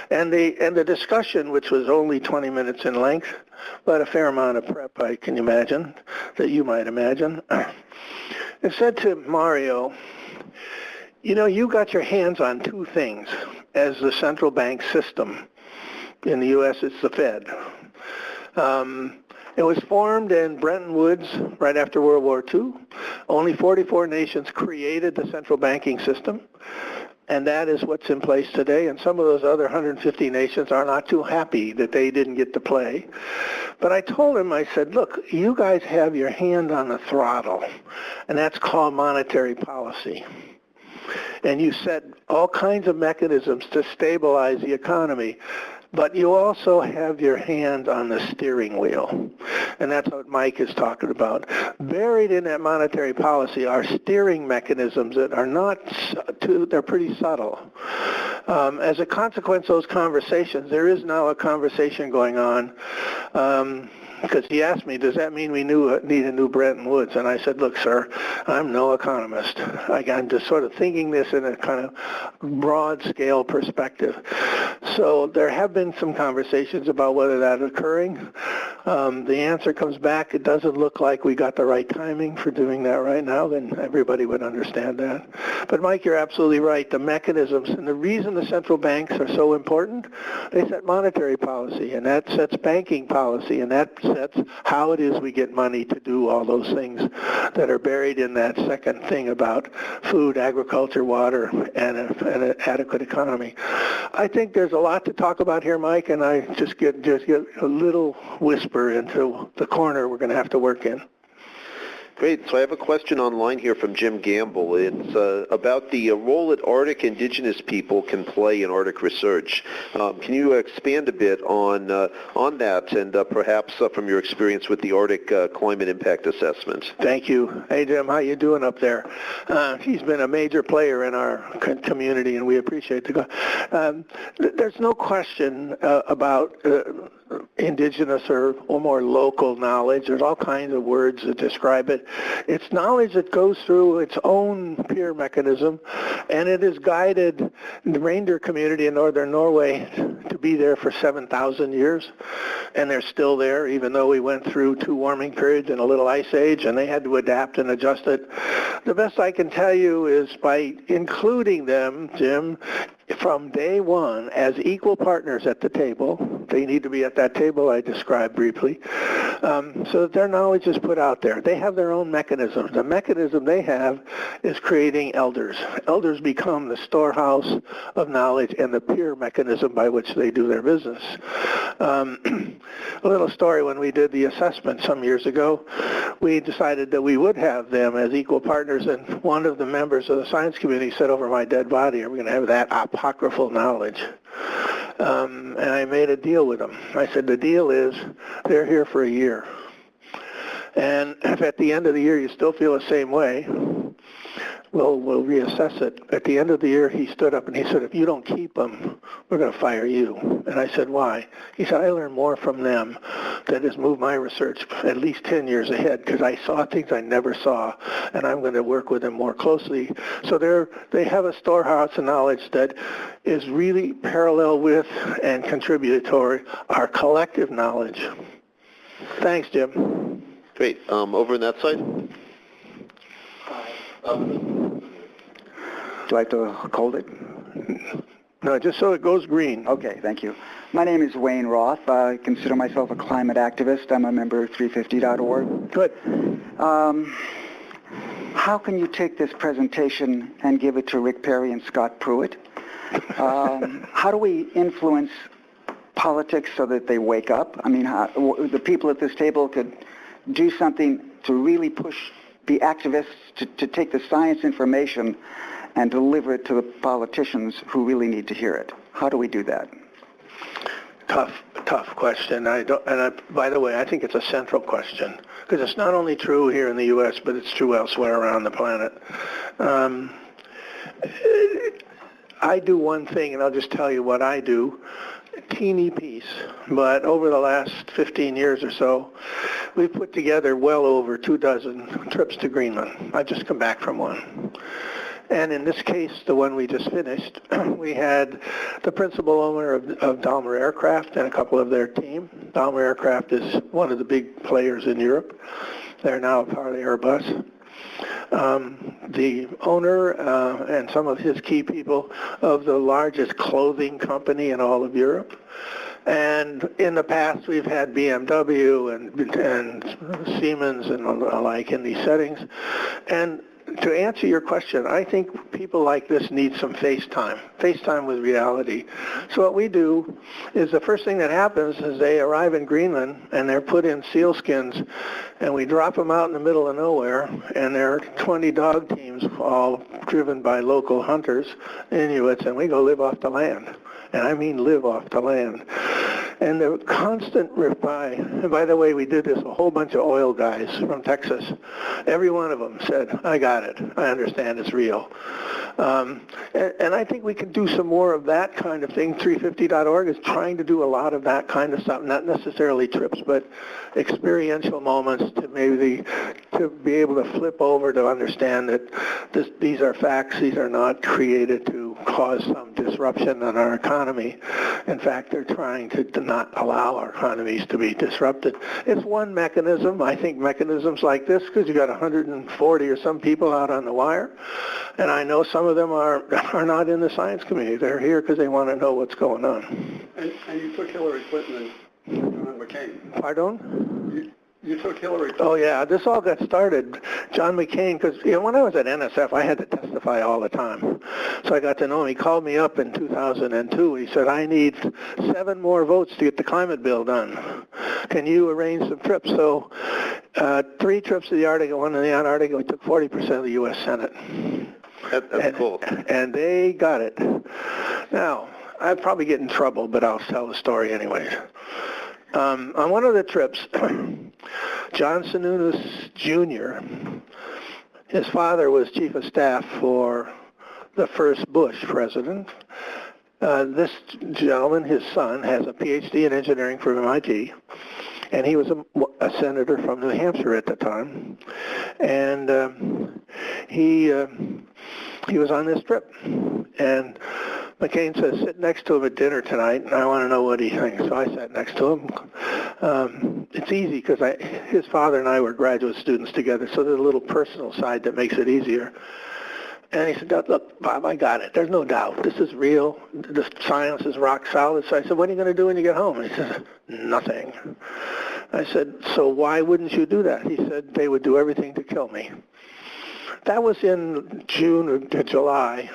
And the discussion, which was only 20 minutes in length, but a fair amount of prep, I can imagine, that you might imagine, it said to Mario, you know, you got your hands on two things as the central bank system. In the U.S., it's the Fed. It was formed in Bretton Woods right after World War II. Only 44 nations created the central banking system, and that is what's in place today. And some of those other 150 nations are not too happy that they didn't get to play. But I told him, I said, look, you guys have your hand on the throttle, and that's called monetary policy. And you set all kinds of mechanisms to stabilize the economy. But you also have your hand on the steering wheel, and that's what Mike is talking about. Buried in that monetary policy are steering mechanisms that are they're pretty subtle. As a consequence of those conversations, there is now a conversation going on, because he asked me, does that mean we need a new Bretton Woods? And I said, look, sir, I'm no economist. I'm just sort of thinking this in a kind of broad scale perspective. So there have been some conversations about whether that's occurring. The answer comes back, it doesn't look like we got the right timing for doing that right now, then everybody would understand that. But Mike, you're absolutely right. The mechanisms, and the reason the central banks are so important, they set monetary policy, and that sets banking policy, and that sets how it is we get money to do all those things that are buried in that second thing about food, agriculture, water, and an adequate economy. I think there's a lot to talk about here, Mike, and I just get a little whisper into the corner we're going to have to work in. Great. So I have a question online here from Jim Gamble. It's about the role that Arctic indigenous people can play in Arctic research. Can you expand a bit on that, and perhaps from your experience with the Arctic Climate Impact Assessment? Thank you. Hey, Jim, how you doing up there? He's been a major player in our community, and we appreciate the there's no question about indigenous or more local knowledge. There's all kinds of words that describe it. It's knowledge that goes through its own peer mechanism, and it has guided the reindeer community in northern Norway to be there for 7,000 years, and they're still there, even though we went through 2 warming periods and a little ice age, and they had to adapt and adjust it. The best I can tell you is by including them, Jim, from day one as equal partners at the table, they need to be at that table I described briefly, so that their knowledge is put out there. They have their own mechanisms. The mechanism they have is creating elders. Elders become the storehouse of knowledge and the peer mechanism by which they do their business. A little story, when we did the assessment some years ago, we decided that we would have them as equal partners, and one of the members of the science community said, over my dead body, are we going to have that apocryphal knowledge? And I made a deal with them. I said, the deal is they're here for a year. And if at the end of the year you still feel the same way, we'll reassess it. At the end of the year, he stood up and he said, if you don't keep them, we're going to fire you. And I said, why? He said, I learned more from them that has moved my research at least 10 years ahead, because I saw things I never saw, and I'm going to work with them more closely. So they have a storehouse of knowledge that is really parallel with and contributory our collective knowledge. Thanks, Jim. Great. Over on that side? Do I have to hold it? No, just so it goes green. Okay, thank you. My name is Wayne Roth. I consider myself a climate activist. I'm a member of 350.org. Good. How can you take this presentation and give it to Rick Perry and Scott Pruitt? How do we influence politics so that they wake up? I mean, the people at this table could do something to really push the activists to take the science information and deliver it to the politicians who really need to hear it. How do we do that? Tough question. By the way, I think it's a central question, because it's not only true here in the U.S., but it's true elsewhere around the planet. I do one thing, and I'll just tell you what I do. A teeny piece, but over the last 15 years or so, we've put together well over 24 trips to Greenland. I've just come back from one. And in this case, the one we just finished, we had the principal owner of Dalmer Aircraft and a couple of their team. Dalmer Aircraft is one of the big players in Europe. They're now a part of Airbus. The owner and some of his key people of the largest clothing company in all of Europe. And in the past, we've had BMW and Siemens and the like in these settings. And to answer your question, I think people like this need some FaceTime with reality. So what we do is the first thing that happens is they arrive in Greenland and they're put in sealskins, and we drop them out in the middle of nowhere, and there are 20 dog teams all driven by local hunters, Inuits, and we go live off the land. And I mean live off the land. And the constant reply, and by the way, we did this, a whole bunch of oil guys from Texas. Every one of them said, I got it. I understand it's real. And I think we can do some more of that kind of thing. 350.org is trying to do a lot of that kind of stuff, not necessarily trips, but experiential moments to be able to flip over to understand that these are facts. These are not created to cause some disruption in our economy. In fact, they're trying to not allow our economies to be disrupted. It's one mechanism. I think mechanisms like this, because you got 140 or some people out on the wire, and I know some of them are not in the science community. They're here because they want to know what's going on. And you took Hillary Clinton and John McCain. Pardon? You took Hillary Clinton. Oh, yeah. This all got started. John McCain, because when I was at NSF, I had to testify all the time. So I got to know him. He called me up in 2002. He said, I need 7 more votes to get the climate bill done. Can you arrange some trips? So 3 trips to the Arctic, 1 to the Antarctica. We took 40% of the U.S. Senate. That's cool. And they got it. Now, I'd probably get in trouble, but I'll tell the story anyway. On one of the trips, John Sununu Jr., his father was chief of staff for the first Bush president. This gentleman, his son, has a PhD in engineering from MIT, and he was a senator from New Hampshire at the time. And he was on this trip. And McCain says, sit next to him at dinner tonight, and I want to know what he thinks. So I sat next to him. It's easy because his father and I were graduate students together, so there's a little personal side that makes it easier. And he said, look, Bob, I got it. There's no doubt. This is real. The science is rock solid. So I said, what are you going to do when you get home? And he said, nothing. I said, so why wouldn't you do that? He said, they would do everything to kill me. That was in June or July.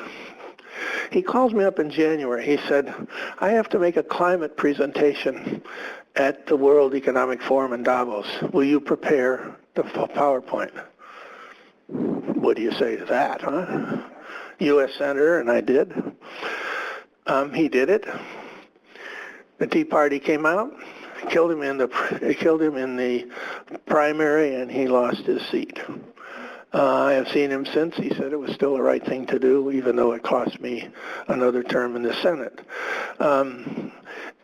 He calls me up in January. He said, I have to make a climate presentation at the World Economic Forum in Davos. Will you prepare the PowerPoint? What do you say to that, huh? U.S. Senator, and I did. He did it. The Tea Party came out, killed him in the primary, and he lost his seat. I have seen him since. He said it was still the right thing to do, even though it cost me another term in the Senate.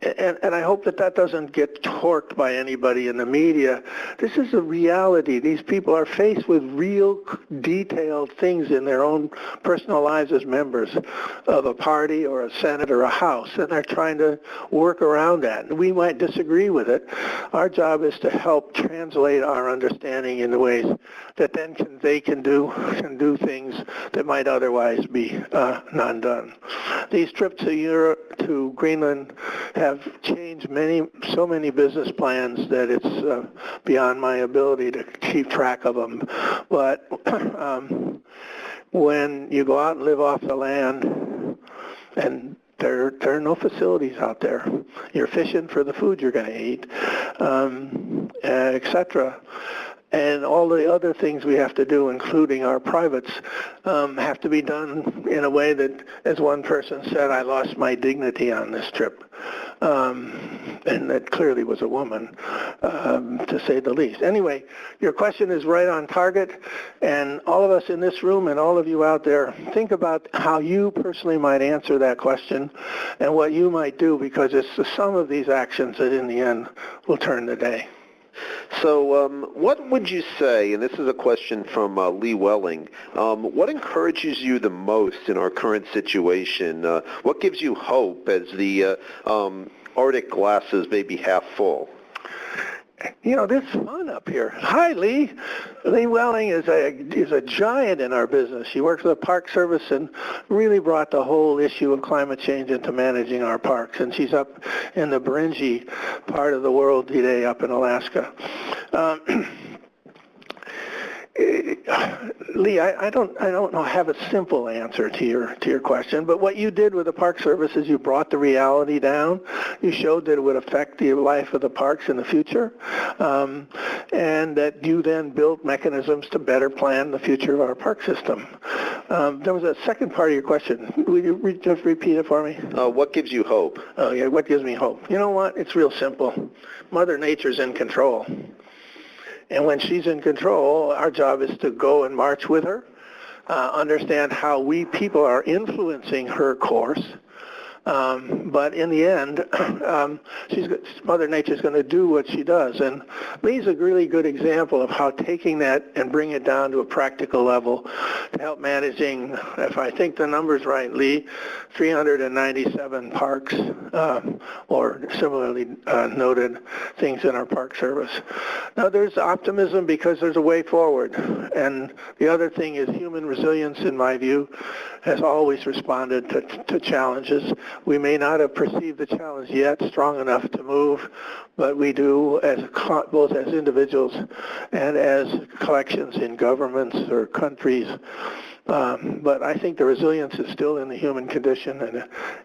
And I hope that doesn't get torqued by anybody in the media. This is a reality. These people are faced with real detailed things in their own personal lives as members of a party or a Senate or a House, and they're trying to work around that. And we might disagree with it. Our job is to help translate our understanding in the ways that then they can do things that might otherwise be not done. These trips to Greenland have changed so many business plans that it's beyond my ability to keep track of them. But when you go out and live off the land, and there are no facilities out there, you're fishing for the food you're going to eat, etc. And all the other things we have to do, including our privates, have to be done in a way that, as one person said, I lost my dignity on this trip. And that clearly was a woman, to say the least. Anyway, your question is right on target, and all of us in this room and all of you out there, think about how you personally might answer that question and what you might do, because it's the sum of these actions that in the end will turn the day. So what would you say, and this is a question from Lee Welling, what encourages you the most in our current situation? What gives you hope as the Arctic glasses may be half full? You know, this is fun up here. Hi, Lee. Lee Welling is a giant in our business. She works for the Park Service and really brought the whole issue of climate change into managing our parks. And she's up in the Beringie part of the world today, up in Alaska. Lee, I don't have a simple answer to your question, but what you did with the Park Service is you brought the reality down. You showed that it would affect the life of the parks in the future, and that you then built mechanisms to better plan the future of our park system. There was a second part of your question. Will you just repeat it for me? What gives you hope? Oh, yeah, what gives me hope? You know what? It's real simple. Mother Nature's in control. And when she's in control, our job is to go and march with her, understand how we people are influencing her course. But in the end, Mother Nature's going to do what she does. And Lee's a really good example of how taking that and bringing it down to a practical level to help managing, if I think the number's right, Lee, 397 parks or similarly noted things in our Park Service. Now, there's optimism because there's a way forward. And the other thing is human resilience, in my view, has always responded to challenges. We may not have perceived the challenge yet strong enough to move, but we do, both as individuals and as collections in governments or countries. But I think the resilience is still in the human condition,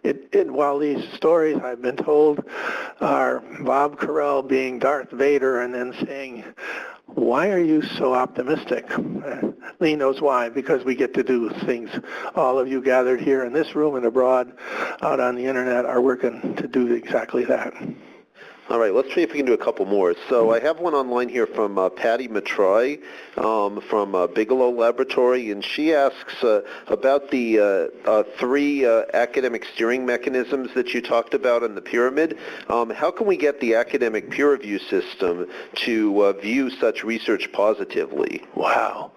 and while these stories I've been told are Bob Carell being Darth Vader and then saying, why are you so optimistic? Lee knows why, because we get to do things. All of you gathered here in this room and abroad, out on the internet, are working to do exactly that. All right, let's see if we can do a couple more. So I have one online here from Patty Matroy from Bigelow Laboratory, and she asks about the three academic steering mechanisms that you talked about in the pyramid. How can we get the academic peer review system to view such research positively? Wow.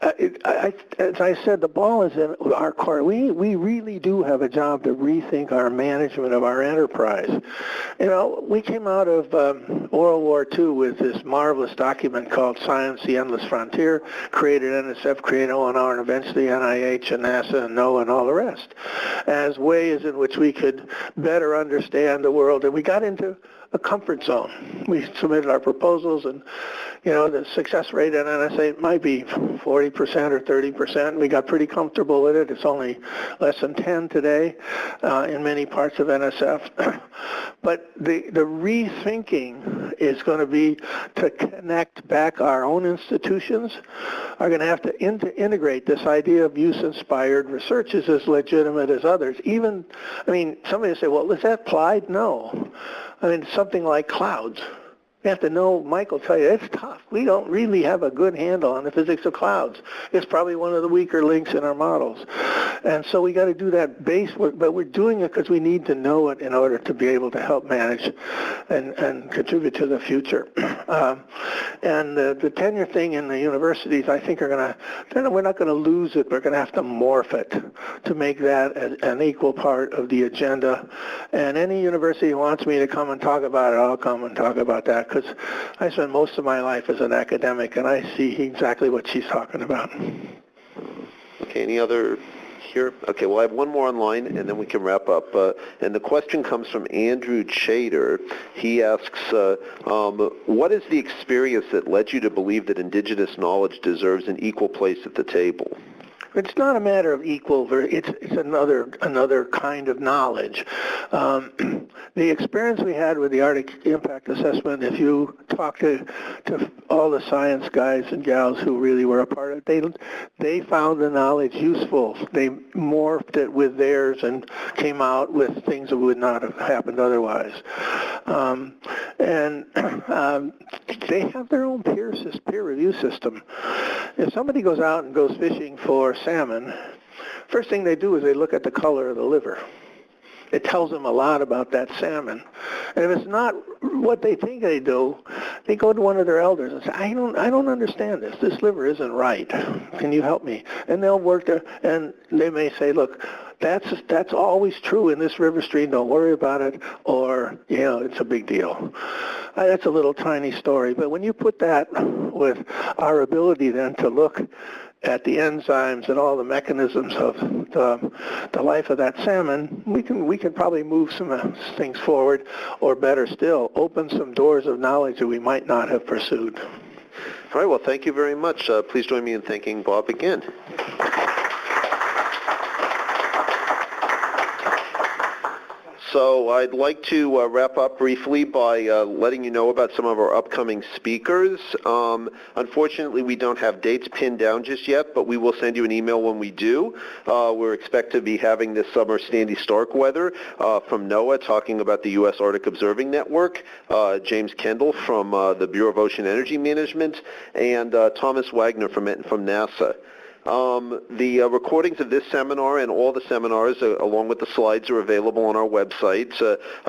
as I said, the ball is in our court. We really do have a job to rethink our management of our enterprise. You know, we came out of World War II with this marvelous document called Science, the Endless Frontier, created NSF, created ONR, and eventually NIH and NASA and NOAA and all the rest, as ways in which we could better understand the world. And we got into a comfort zone. We submitted our proposals, and you know, the success rate at NSA might be 40% or 30%. We got pretty comfortable with it. It's only less than 10 today in many parts of NSF. But the rethinking is going to be to connect back our own institutions, are going to have to integrate this idea of use-inspired research is as legitimate as others. Even, I mean, somebody will say, well, is that applied? No. I mean, something like clouds. You have to know, Mike will tell you, it's tough. We don't really have a good handle on the physics of clouds. It's probably one of the weaker links in our models. And so we got to do that base work, but we're doing it because we need to know it in order to be able to help manage and contribute to the future. And the tenure thing in the universities, I think, we're not going to lose it. We're going to have to morph it to make that an equal part of the agenda. And any university who wants me to come and talk about it, I'll come and talk about that, because I spent most of my life as an academic, and I see exactly what she's talking about. Okay, any other here? Okay, well, I have one more online, and then we can wrap up. And the question comes from Andrew Chater. He asks, what is the experience that led you to believe that indigenous knowledge deserves an equal place at the table? It's not a matter of equal, it's another kind of knowledge. The experience we had with the Arctic Impact Assessment, if you talk to all the science guys and gals who really were a part of it, they found the knowledge useful. They morphed it with theirs and came out with things that would not have happened otherwise. They have their own peer review system. If somebody goes out and goes fishing for salmon, first thing they do is they look at the color of the liver. It tells them a lot about that salmon. And if it's not what they think they do, they go to one of their elders and say, I don't understand this. This liver isn't right. Can you help me? And they'll work there, and they may say, look, that's always true in this river stream. Don't worry about it, or, you know, it's a big deal. That's a little tiny story. But when you put that with our ability then to look at the enzymes and all the mechanisms of the life of that salmon, we can probably move some things forward, or better still, open some doors of knowledge that we might not have pursued. All right, well, thank you very much. Please join me in thanking Bob again. So I'd like to wrap up briefly by letting you know about some of our upcoming speakers. Unfortunately, we don't have dates pinned down just yet, but we will send you an email when we do. We expect to be having this summer Sandy Starkweather from NOAA talking about the U.S. Arctic Observing Network, James Kendall from the Bureau of Ocean Energy Management, and Thomas Wagner from NASA. The recordings of this seminar and all the seminars, along with the slides, are available on our website.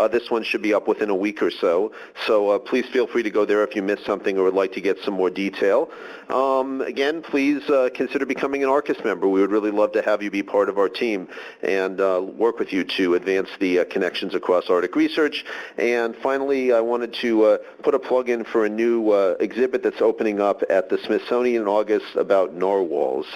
This one should be up within a week or so. So please feel free to go there if you missed something or would like to get some more detail. Again, please consider becoming an ARCIS member. We would really love to have you be part of our team and work with you to advance the connections across Arctic research. And finally, I wanted to put a plug in for a new exhibit that's opening up at the Smithsonian in August about narwhals.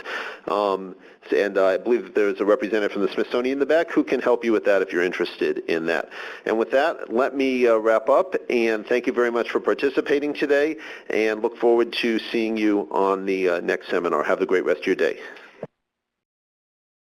And I believe that there's a representative from the Smithsonian in the back who can help you with that if you're interested in that. And with that, let me wrap up, and thank you very much for participating today, and look forward to seeing you on the next seminar. Have a great rest of your day.